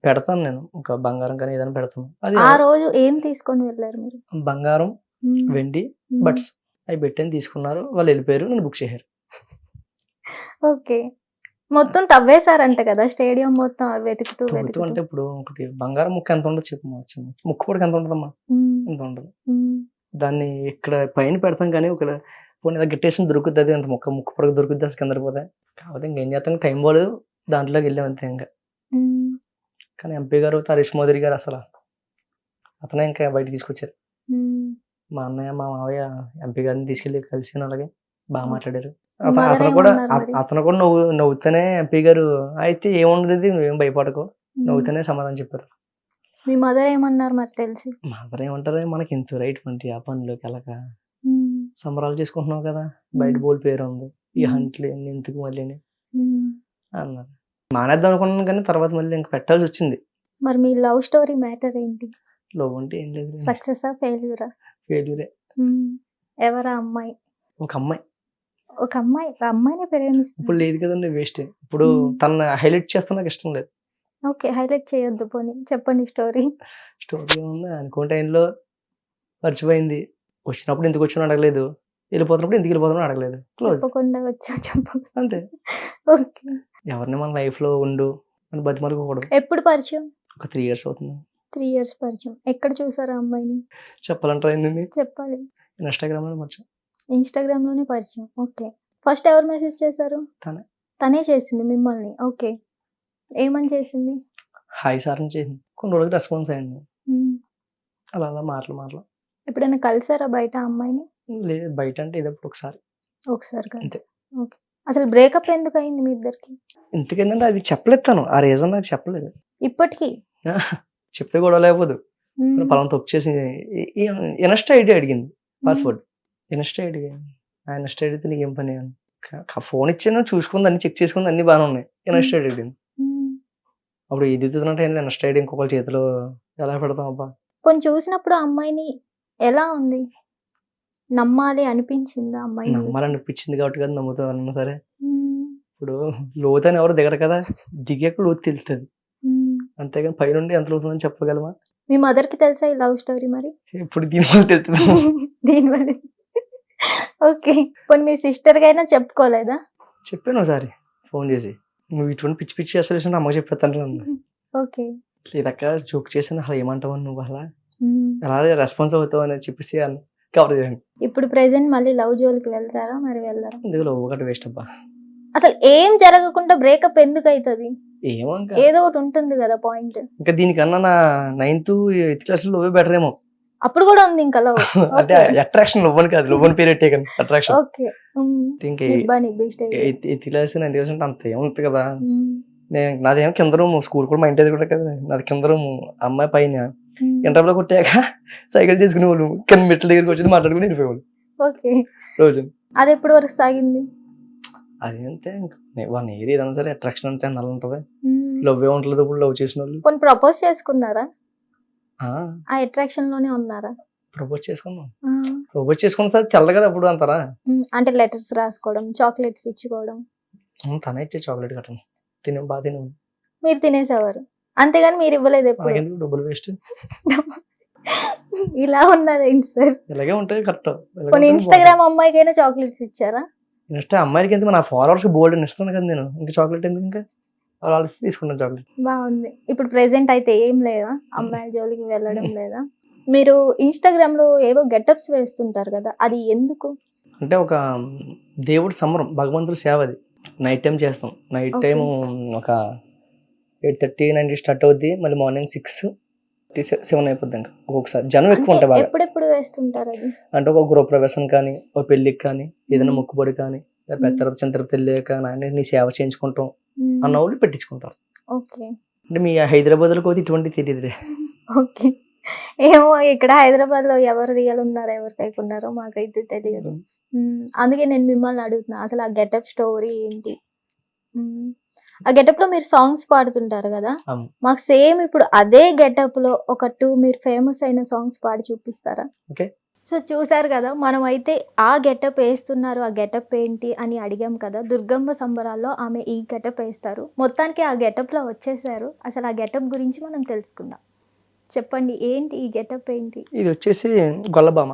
పెడతాను నేను ఒక బంగారం కానీ ఏదైనా పెడతాను. అది ఆ రోజు ఏం తీసుకొని వెళ్ళారు మీరు? బంగారం, ఉమ్, వెండి, ఉమ్, బట్స్ అవి పెట్టని తీసుకున్నారు. వాళ్ళు వెళ్ళిపోయారు, నన్ను బుక్ చేశారు. ఓకే. మొత్తం తవ్వేశారంట కదా స్టేడియం మొత్తం వెతుకుతూ తొలుతూ వెతుకుతూ. అంటే ఇప్పుడు ఒకటి బంగారం ముక్క ఎంత ఉండదు చెప్పు వచ్చింది ముక్కు కూడా ఎంత ఉంటుందమ్మా, ఉమ్, ఎంత ఉండదు. ఉమ్, దాన్ని ఇక్కడ పైన పెడతాం కానీ ఒక పోనీ ఏదో గిట్టేసిన దొరుకుతుంది, అది అంత ముక్కు పొడకు దొరుకుద్ది అసలు కింద పోతే. కాకపోతే ఇంకేం చేస్తాను, టైం పోలేదు, దాంట్లోకి వెళ్ళాం అంతే ఇంకా. ఉమ్, కానీ MP గారు హరీష్ మోదీ గారు అసలు అతనే ఇంకా బయట తీసుకొచ్చారు. ఉమ్. మా అన్నయ్య మా మావయ్య MP గారిని తీసుకెళ్ళి కలిసి అలాగే బాగా మాట్లాడారు. మీ mother ఏమన్నారు మరి? అతను కూడా నవ్వుతూనే MP గారు అయితే ఏముండదు ఇది, నువ్వేం భయపడకు, నవ్వుతూనే సమాధానం చెప్పారు. మీ మదర్ ఏమన్నారు మరి తెలిసి? మా అందరూ ఏమంటారు, మనకి ఇంత రైట్ వంటి ఆ పనిలోకి వెళ్ళక ఉమ్, సంబరాలు చేసుకుంటున్నావు కదా, బయట బోల్డ్ పేరు ఉంది, ఈ హంట్లు ఎందుకు మళ్ళీ ఉమ్. అన్నారు. మానేద్దాం అనుకున్నాను కానీ తర్వాత మళ్ళీ ఇంకా పెట్టాల్సి వచ్చింది. మరి మీ లవ్ స్టోరీ మ్యాటర్ ఏంటి? లవ్ అంటే ఏం లేదు, సక్సెసా ఫెయిల్యూరా? ఫెయిల్యూరే. ఎవరా అమ్మాయి? ఒక అమ్మాయి ఒక అమ్మాయిని ప్రేమిస్తుంది. ఇప్పుడు లేదు కదండి, వేస్ట్. ఇప్పుడు తన హైలైట్ చేస్తా నాకు ఇష్టం లేదు. ఓకే, హైలైట్ చేయొద్దు, పోనీ చెప్పండి స్టోరీ. స్టోరీ ఉంది అనుకున్న టైంలో మర్చిపోయింది. వచ్చినప్పుడు ఎందుకు వచ్చాను అడగలేదు, వెళ్ళిపోతున్నప్పుడు ఎందుకు వెళ్ళిపోతున్నావు అడగలేదు. క్లోజ్ చెప్పకుండా వచ్చా చెప్పకుండా. అంతే. ఓకే. ఎవరిని మన లైఫ్ లో ఉండు అని బతిమలుకోకూడదు. ఎప్పుడు పరిచయం? ఒక 3 years అవుతుంది. 3 years పరిచయం. ఎక్కడ చూసారా అమ్మాయిని? చెప్పాలంటారా ఏంటండి, చెప్పాలి. ఇన్స్టాగ్రామ్ లో మర్చి ఇన్స్టాగ్రామ్ లోనే పరిచయం. ఓకే. ఫస్ట్ ఎవరు మెసేజ్ చేశారు? తనే. తనే చేసింది మిమ్మల్ని. ఓకే. ఏమని చేసింది? హాయ్ సార్ అని చేసింది. కొన్ని రోజులకి రెస్పాన్స్ అయింది. ఉమ్. అలా అలా మాటలు ఎప్పుడైనా కలిసారా బయట ఆ అమ్మాయిని? లేదు, బయట అంటే ఇదప్పుడు ఒకసారి ఒకసారి కలిసి. అంతే. ఓకే. అసలు బ్రేకప్ ఎందుకు అయింది మీ ఇద్దరికి? ఎందుకంటే అది చెప్పలేదు తను, ఆ రీజన్ నాకు చెప్పలేదు. ఇప్పటికీ? చెప్తే గొడవ లేకపోదు. ఉమ్. పలానా తప్పు చేసి ఇన్స్టా ఐడి అడిగింది, పాస్వర్డ్ ఇన్స్టా ఐడి. ఆ ఇన్స్టా ఐడితే నీకేం పని అని ఫోన్ ఇచ్చాను, చూసుకుంది, అన్ని చెక్ చేసుకుంది, అన్ని బాగానే ఉన్నాయి. ఇన్స్టా ఐడి అడిగింది. ఉమ్. అప్పుడు ఇది తిన్నట్టు ఇన్స్టా ఐడి ఇంకొకరి చేతిలో ఎలా పెడతాం అబ్బా. కొన్ని చూసినప్పుడు ఆ అమ్మాయిని ఎలా ఉంది? నమ్మాలి అనిపించిందా అమ్మాయిని చూసి? నమ్మాలనిపించింది కాబట్టి కదా నమ్ముతాం అన్నా సరే. ఉమ్. ఇప్పుడు లోతని ఎవరు దిగరు కదా, దిగాక లోతు తెలుస్తుంది. ఉమ్. అంతేగాని పైనుండి ఎంత లోతుందని చెప్పగలమా? మీ మదర్ కి తెలుసా ఈ లవ్ స్టోరీ మరి? ఇప్పుడు దీనివల్ల తెలుస్తుంది. దీనివల్ల ఓకే. పోనీ మీ సిస్టర్ కైనా చెప్పుకోలేదా? చెప్పాను ఒకసారి ఫోన్ చేసి, నువ్వు ఇటువంటి పిచ్చి పిచ్చి చేసిన అమ్మకి చెప్పేస్తాను అన్న. ఓకే. లేదక్క జోక్ చేసిన అసలు ఏమంటావు నువ్వు, అలా ఉమ్. ఎలా రెస్పాన్స్ అవుతావు అని చెప్పేసి అని కవర్ చేయండి. ఇప్పుడు ప్రెసెంట్ మళ్ళీ లవ్ జోలికి వెళ్తారా మరి వెళ్ళరా? ఇందులో ఒకటి వేస్ట్ అబ్బా. అసలు ఏం జరగకుండా బ్రేకప్ ఎందుకు అవుతుంది? ఏమో ఇంకా ఏదో ఒకటి ఉంటుంది కదా పాయింట్. ఇంకా దీనికన్నా నా 9th 8th క్లాస్ లో బెటర్ ఏమో. అప్పుడు కూడా ఉంది ఇంకా లవ్. అంటే అట్రాక్షన్ లవ్వని కాదు, లవ్వని పీరియడ్ టేకన్ అట్రాక్షన్. ఓకే. ఇంకా నిబ్బాని best. 8th class 9th class అంటే అంత ఏముంటుంది కదా. నాదేమో కింద రూమ్, స్కూల్ కూడా మా ఇంటి కూడా కదా, నాది కింద రూమ్, అమ్మాయి పైన. ఇంటర్లో కొట్టాక సైకిల్ చేసుకునే వాళ్ళు, కింద మెట్ల దగ్గరికి వచ్చి మాట్లాడుకుని వెళ్ళిపోయేవాళ్ళు ఓకే. రోజు. అది ఎప్పుడు వరకు సాగింది? అదంతే 1 year ఏదైనా సరే అట్రాక్షన్ అంటే అలా ఉంటుంది. లవ్ ఏ ఉంటుంది ఇప్పుడు, లవ్ చేసిన వాళ్ళు. కొన్ని ప్రపోజ్ చేసుకున్నారా? ఆ అట్రాక్షన్ లోనే ఉన్నారా? ప్రపోజ్ చేసుకున్నాం. ప్రపోజ్ చేసుకున్న సార్ తెల్ల కదా అప్పుడు అంటారా. అంటే లెటర్స్ రాసుకోవడం, చాక్లెట్స్ ఇచ్చుకోవడం. తనే ఇచ్చే చాక్లెట్ కట్టను, బాగా తినే. మీరు తినేసేవారు అంతేగాని మీరు ఇవ్వలేదు ఎప్పుడు? మనకెందుకు డబ్బులు వేస్ట్. ఇలా ఉన్నారేంటి సార్? ఇలాగే ఉంటాయి కరెక్ట్. కొన్ని ఇన్స్టాగ్రామ్ అమ్మాయికైనా చాక్లెట్స్ ఇచ్చారా? నెక్స్ట్ అమ్మాయికి ఎంత, నా ఫాలోవర్స్ బోల్డ్ ఇస్తాను కదా నేను, ఇంకా చాక్లెట్ ఎందుకు, ఇంకా వాళ్ళు తీసుకున్నాను చాక్లెట్. బాగుంది. ఇప్పుడు ప్రెసెంట్ అయితే ఏం లేదా, అమ్మాయిల జోలికి వెళ్ళడం లేదా? మీరు ఇన్స్టాగ్రామ్ లో ఏవో గెటప్స్ వేస్తుంటారు కదా, అది ఎందుకు? అంటే ఒక దేవుడి సంబరం, భగవంతుడి సేవ అది. నైట్ టైం చేస్తాం. నైట్ టైం ఒక 8:30 9 స్టార్ట్ అవుద్ది, మళ్ళీ మార్నింగ్ 6-7 అయిపోద్ది. ఇంకా ఒక్కొక్కసారి జనం ఎక్కువ ఉంటాయి బాగా. ఎప్పుడెప్పుడు వేస్తుంటారు అది? అంటే ఒక గృహప్రవేశం కానీ, ఒక పెళ్లికి కానీ, ఏదైనా మొక్కుబడి కానీ, పెద్ద చింతర పెళ్ళాక నీ సేవ చేయించుకుంటాం అన్న వాళ్ళు పెట్టించుకుంటారు. ఓకే. అంటే మీ హైదరాబాద్ లో పోతే ఇటువంటి తెలియదు. ఓకే. ఏమో ఇక్కడ హైదరాబాద్ లో ఎవరు రియల్ ఉన్నారో ఎవరు ఫేక్ ఉన్నారో మాకైతే తెలియదు. అందుకే నేను మిమ్మల్ని అడుగుతున్నా, అసలు ఆ గెటప్ స్టోరీ ఏంటి? ఆ గెటప్ లో మీరు సాంగ్స్ పాడుతుంటారు కదా, మాకు సేమ్ ఇప్పుడు అదే గెటప్ లో ఒక 2 మీరు ఫేమస్ అయిన సాంగ్స్ పాడి చూపిస్తారా? ఓకే. సో చూసారు కదా, మనం అయితే ఆ గెటప్ వేస్తున్నారు, ఆ గెటప్ ఏంటి అని అడిగాం కదా. దుర్గమ్మ సంబరాల్లో ఆమె ఈ గెటప్ వేస్తారు. మొత్తానికి ఆ గెటప్ లో వచ్చేసారు. అసలు ఆ గెటప్ గురించి మనం తెలుసుకుందాం. చెప్పండి, ఏంటి ఈ గెటప్ ఏంటి? ఇది వచ్చేసి గొల్లబామ.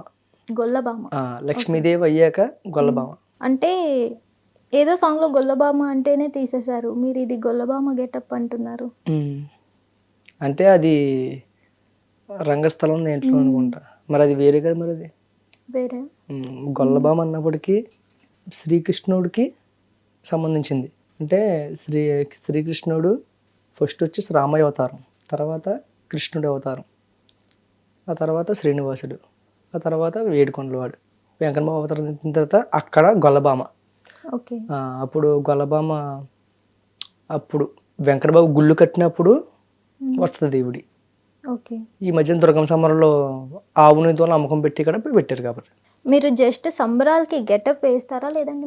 గొల్లబామ. లక్ష్మీదేవి అయ్యాక గొల్లబామ. అంటే ఏదో సాంగ్ లో గొల్లబామ అంటేనే తీసేశారు, మీరు ఇది గొల్లబామ గెటప్ అంటున్నారు. అంటే అది రంగస్థలం నేంట్లో అనుకుంటా, మరి అది వేరే కదా. మరి అది వేరే. గొల్లబామ అన్నప్పటికీ శ్రీకృష్ణుడికి సంబంధించింది. అంటే శ్రీకృష్ణుడు ఫస్ట్ వచ్చేసి రామయ్య అవతారం, తర్వాత కృష్ణుడి అవతారం, ఆ తర్వాత శ్రీనివాసుడు, ఆ తర్వాత వేడుకొండలవాడు, వెంకటబాబు అవతారం అయిన తర్వాత అక్కడ గొల్లబామ. ఓకే. అప్పుడు గొల్లబామ, అప్పుడు వెంకటబాబు గుళ్ళు కట్టినప్పుడు వస్తుంది దేవుడి. ఓకే. ఈ మధ్యన దుర్గమ్మ సంబరంలో ఆవునితో నమ్మకం పెట్టి ఇక్కడ పెట్టారు. కాబట్టి మీరు జస్ట్ సంబరాలకి గెటప్ వేస్తారా, లేదంటే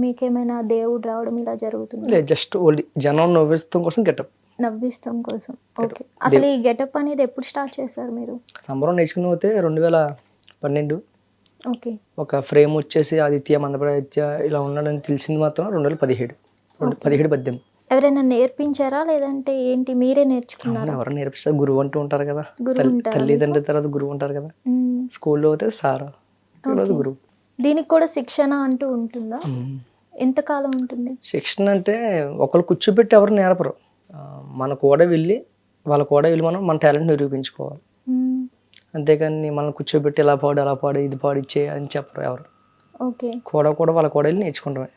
మీకేమైనా దేవుడు రావడం ఇలా జరుగుతుంది? లేదు, జస్ట్ ఓన్లీ జనం నవ్విస్తాం కోసం గెటప్. నవ్విస్తాం కోసం. ఓకే. అసలు ఈ గెటప్ అనేది ఎప్పుడు స్టార్ట్ చేశారు మీరు? సంబరం నేర్చుకుని పోతే 2012. ఓకే. ఒక ఫ్రేమ్ వచ్చేసి ఆదిత్య మందప్రాదిత్య ఇలా ఉన్నాడని తెలిసింది మాత్రం 2017 18. ఎవరైనా నేర్పించారా, లేదంటే ఏంటి మీరే నేర్చుకున్నారా? ఎవరు నేర్పిస్తారు, గురువు అంటూ ఉంటారు కదా, తల్లిదండ్రుల తర్వాత గురువు ఉంటారు కదా. స్కూల్లో అయితే సార్, గురువు. దీనికి కూడా శిక్షణ అంటూ ఉంటుందా? ఎంతకాలం ఉంటుంది శిక్షణ? అంటే ఒకళ్ళు కూర్చోబెట్టి ఎవరు నేర్పరు, మన కూడా వెళ్ళి మనం మన టాలెంట్ నిరూపించుకోవాలి. అంతేకాని మనం కూర్చోబెట్టి ఇలా పాడు అలా పాడు ఇది పాడు ఇచ్చే అని చెప్పరు ఎవరు. ఓకే. కూడా వాళ్ళ కూడా వెళ్ళి నేర్చుకుంటామే.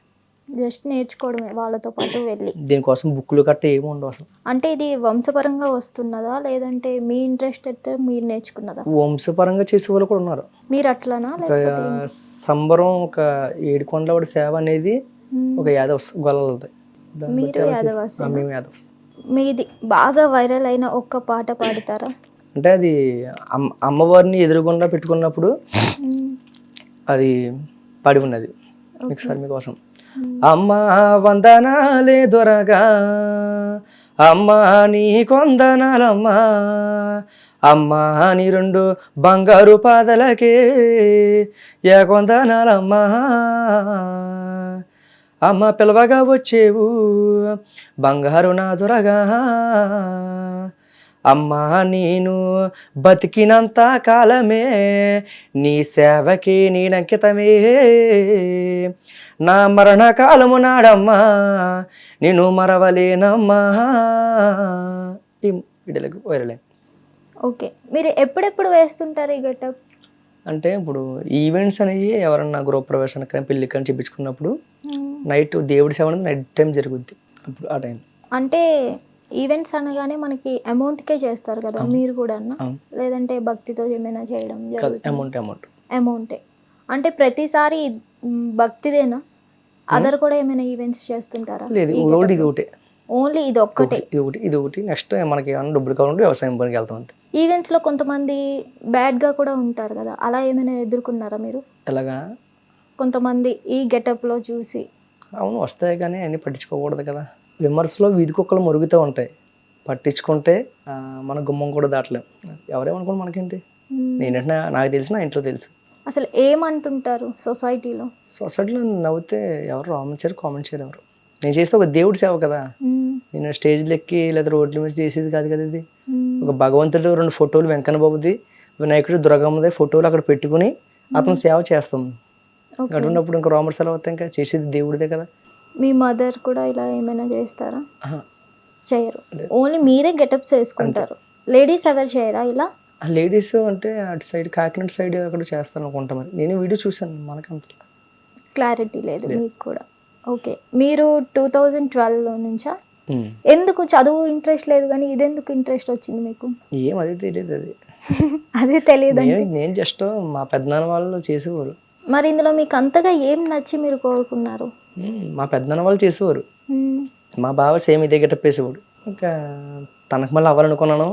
జస్ట్ నేర్చుకోవడమే వాళ్ళతో పాటు వెళ్ళి. దీనికోసం బుక్లు గట్ట ఏమి ఉండవు అసలు. అంటే ఇది వంశపరంగా వస్తున్నదా లేదంటే మీ ఇంట్రెస్ట్ అయితే మీరు నేర్చుకున్నదా? వంశపరంగా చేసే వాళ్ళు కూడా ఉన్నారు. మీరు అట్లనా ఒక లేకపోతే ఏంటి? సంబరం, ఒక ఏడుకొండలవాడి సేవ అనేది ఒక యాదవ్స్ గొల్లలది. దాన్ని మీరు బట్టి అలా చేసి- యాదవాసేనా? మేము యాదవ్స్. మీది బాగా వైరల్ అయిన ఒక్క పాట పాడతారా? అంటే అది అమ్మవారిని ఎదురుగుండా పెట్టుకున్నప్పుడు అది పడి ఉన్నది. ఒకసారి మీకోసం. అమ్మా వందనాలే దొరగా, అమ్మా నీ కొందనాలమ్మా, అమ్మా నీ రెండు బంగారు పాదలకే ఏ కొందనాలమ్మా, అమ్మ పిలవగా వచ్చేవు బంగారు నా దొరగా, అమ్మా నేను బతికినంత కాలమే నీ సేవకి నేనంకితమే, నా మరణ కాలము నాడమ్మా నేను మరవలేనమ్మా. ఈ వీడియోలకు వైరల్ అయింది. ఓకే, మీరు ఎప్పుడెప్పుడు వేస్తుంటారు ఈ గెటప్? అంటే ఇప్పుడు ఈవెంట్స్ అనేవి ఎవరన్నా గృహప్రవేశానికి కానీ పెళ్ళికి కానీ చెప్పించుకున్నప్పుడు నైట్ దేవుడి సేవ అనేది నైట్ టైం జరుగుద్ది. అప్పుడు ఆ టైం అంటే ఈవెంట్స్ అనగానే మనకి అమౌంట్కే చేస్తారు కదా, మీరు కూడా లేదంటే భక్తితో ఏమైనా చేయడం అమౌంట్ అమౌంటే? అంటే ప్రతిసారి భక్తిదేనా? అదర్ కూడా ఏమైనా ఈవెంట్స్ చేస్తుంటారా? లేదు, ఇది ఒకటే, ఓన్లీ ఇది ఒక్కటే. ఇది ఒకటి. నెక్స్ట్ మనకి ఏమైనా డబ్బులు కావాలంటే వ్యవసాయం పనికి వెళ్తాం అంతే. ఈవెంట్స్ లో కొంతమంది బ్యాడ్ గా కూడా ఉంటారు కదా, అలా ఏమైనా ఎదుర్కొన్నారా మీరు? ఎలాగా? కొంతమంది ఈ గెటప్ లో చూసి అవును వస్తాయి కానీ అన్ని పట్టించుకోకూడదు కదా. విమర్శలో వీధి కుక్కలు మురుగుతూ ఉంటాయి, పట్టించుకుంటే మన గుమ్మం కూడా దాటలేం. ఎవరేమనుకోండి మనకేంటి. నేనంటే నాకు తెలిసి నా ఇంట్లో తెలుసు. అసలు ఏమంటుంటారు సొసైటీలో నవ్వుతే ఎవరు రామచారు కామెంట్ చేయరు ఎవరు. నేను చేస్తే ఒక దేవుడి సేవ కదా, నేను స్టేజ్లు ఎక్కి లేదా రోడ్ల మీద చేసేది కాదు కదా. ఇది ఒక భగవంతుడు 2 ఫోటోలు, వెంకన్న బాబుది వినాయకుడు దుర్గమ్మది ఫోటోలు అక్కడ పెట్టుకుని అతను సేవ చేస్తాం. అటున్నప్పుడు ఇంకా రామర్ సెలవు అవుతాయి, ఇంకా చేసేది దేవుడిదే కదా. మీ మదర్ కూడా ఇలా ఏమైనా చేస్తారా? చేయరు, ఓన్లీ మీరే గెటప్స్ వేసుకుంటారు. లేడీస్ ఎవరు చేయరా ఇలా? లేడీస్ అంటే అటు సైడ్ కాకినాడ సైడ్ అక్కడ చేస్తాను అనుకుంటా. మరి నేను వీడియో చూసాను, మనకంత క్లారిటీ లేదు మీకు కూడా. ఓకే, మీరు 2012 నుంచా? ఎందుకు చదువు ఇంట్రెస్ట్ లేదు కానీ ఇదెందుకు ఇంట్రెస్ట్ వచ్చింది మీకు? ఏం అదే తెలియదు. అది అదే తెలియదు. నేను జస్ట్ మా పెద్దనాన్న వాళ్ళు చేసేవారు. మరి ఇందులో మీకు అంతగా ఏం నచ్చి మీరు కోరుకున్నారు? మా పెద్దనాన్న వాళ్ళు చేసేవారు. మా బావ సేమ్ ఇదే గెటప్ వేసేవాడు. ఇంకా తనకు మళ్ళీ అవ్వాలనుకున్నాను.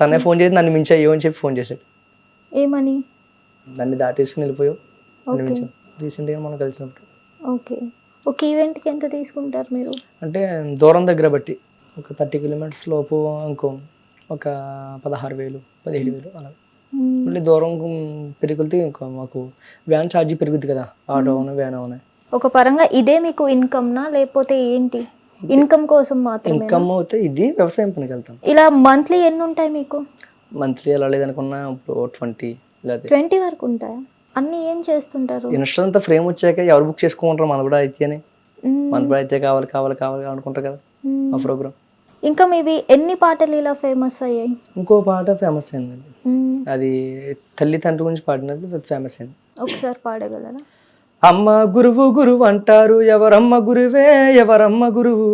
తనే ఫోన్ చేసి నన్ను మించాయో అని చెప్పి ఫోన్ చేశాడు. ఏమని? దాన్ని దాటేసుకుని వెళ్ళిపోయావు రీసెంట్గా మనం కలిసినప్పుడు. ఓకే, ఒక ఈవెంట్కి ఎంత తీసుకుంటారు మీరు? అంటే దూరం దగ్గర బట్టి ఒక 30 కిలోమీటర్స్ లోపు ఇంకో ఒక 16,000 17,000 అలా. మళ్ళీ దూరం పెరుగుతుంది ఇంకా మాకు వ్యాన్ ఛార్జీ పెరుగుద్ది కదా, ఆటో అవునా వ్యాన్ అవునా. ఒక పరంగా ఇదే మీకు ఇన్కమ్నా లేకపోతే ఏంటి? ఇన్కమ్ కోసం మాత్రమే? ఇన్కమ్ అయితే ఇది వ్యవసాయం పనికి వెళ్తాం. ఇలా మంత్లీ ఎన్ని ఉంటాయి మీకు? మంత్లీ ఎలా లేదనుకున్నా ఇప్పుడు 20 వరకు ఉంటాయా? అన్ని ఏం చేస్తుంటారు? ఇన్స్టా అంతా ఫ్రేమ్ వచ్చాక ఎవరు బుక్ చేసుకుంటారు? మన కూడా అయితే అని, మన కూడా అయితే కావాలి కావాలి కావాలి అనుకుంటారు కదా ఆ ప్రోగ్రామ్. ఇంకా మీవి ఎన్ని పాటలు ఇలా ఫేమస్ అయ్యాయి? ఇంకో పాట ఫేమస్ అయిందండి, అది తల్లి తండ్రి గురించి పాడినది ఫేమస్ అయింది. ఒకసారి పాడగలరా? అమ్మ గురువు గురువు అంటారు, ఎవరమ్మ గురువే ఎవరమ్మ గురువు,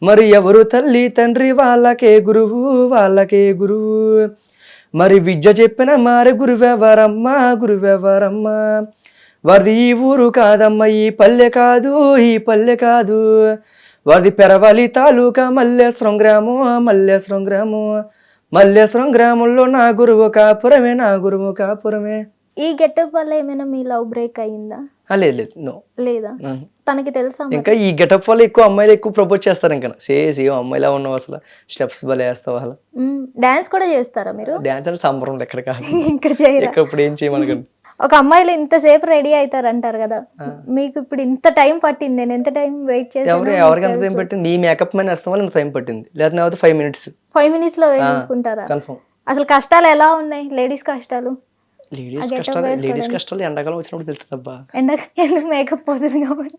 మరి ఎవరు తల్లి తండ్రి వాళ్ళకే గురువు వాళ్ళకే గురువు, మరి విద్య చెప్పిన మారి గురువెవరమ్మ గురువెవరమ్మ, వారిది ఈ ఊరు కాదమ్మ ఈ పల్లె కాదు ఈ పల్లె కాదు, వారిది పెరవలి తాలూకా మల్లేశ్వరం గ్రామం మల్లేశ్వరం గ్రామం, మల్లేశ్వరం గ్రామంలో నా గురువు కాపురమే నా గురువు కాపురమే. ఈ గెటప్ వల్ల ఏమైనా మీ లవ్ బ్రేక్ అయ్యిందా? లేదు నో లేదా? తనకి తెలుసా? ఇంకా ఈ గెటప్ వల్ల ఎక్కువ అమ్మాయిలు ఎక్కువ ప్రపోజ్ చేస్తారు. ఇంకా సేమ్ అమ్మాయిలా ఉన్నావు, అసలు స్టెప్స్ భలే వేస్తావు. అసలు డాన్స్ కూడా చేస్తారా మీరు? డాన్స్ అంటే సంబరం ఎక్కడ కాదు, ఇక్కడ చేయరా? ఇప్పుడు ఏం చేయమనకండి. ఒక అమ్మాయిలు ఇంతసేపు రెడీ అవుతారు అంటారు కదా, మీకు ఇప్పుడు ఇంత టైం పట్టింది? నేను ఎంత టైం వెయిట్ చేశాను? ఎవరికి ఎంత టైం పట్టింది? నీ మేకప్ మైన వేస్తాం వల్ల టైం పట్టింది, లేకపోతే 5 minutes. 5 minutes లో వేసుకుంటారా? కన్ఫర్మ్. అసలు కష్టాలు ఎలా ఉన్నాయి లేడీస్ కష్టాలు? లేడీస్ కష్టాలు ఎండాకాలం వచ్చినప్పుడు తెలుస్తుంది అబ్బా. ఎందుకు మేకప్ పోతుంది కాబట్టి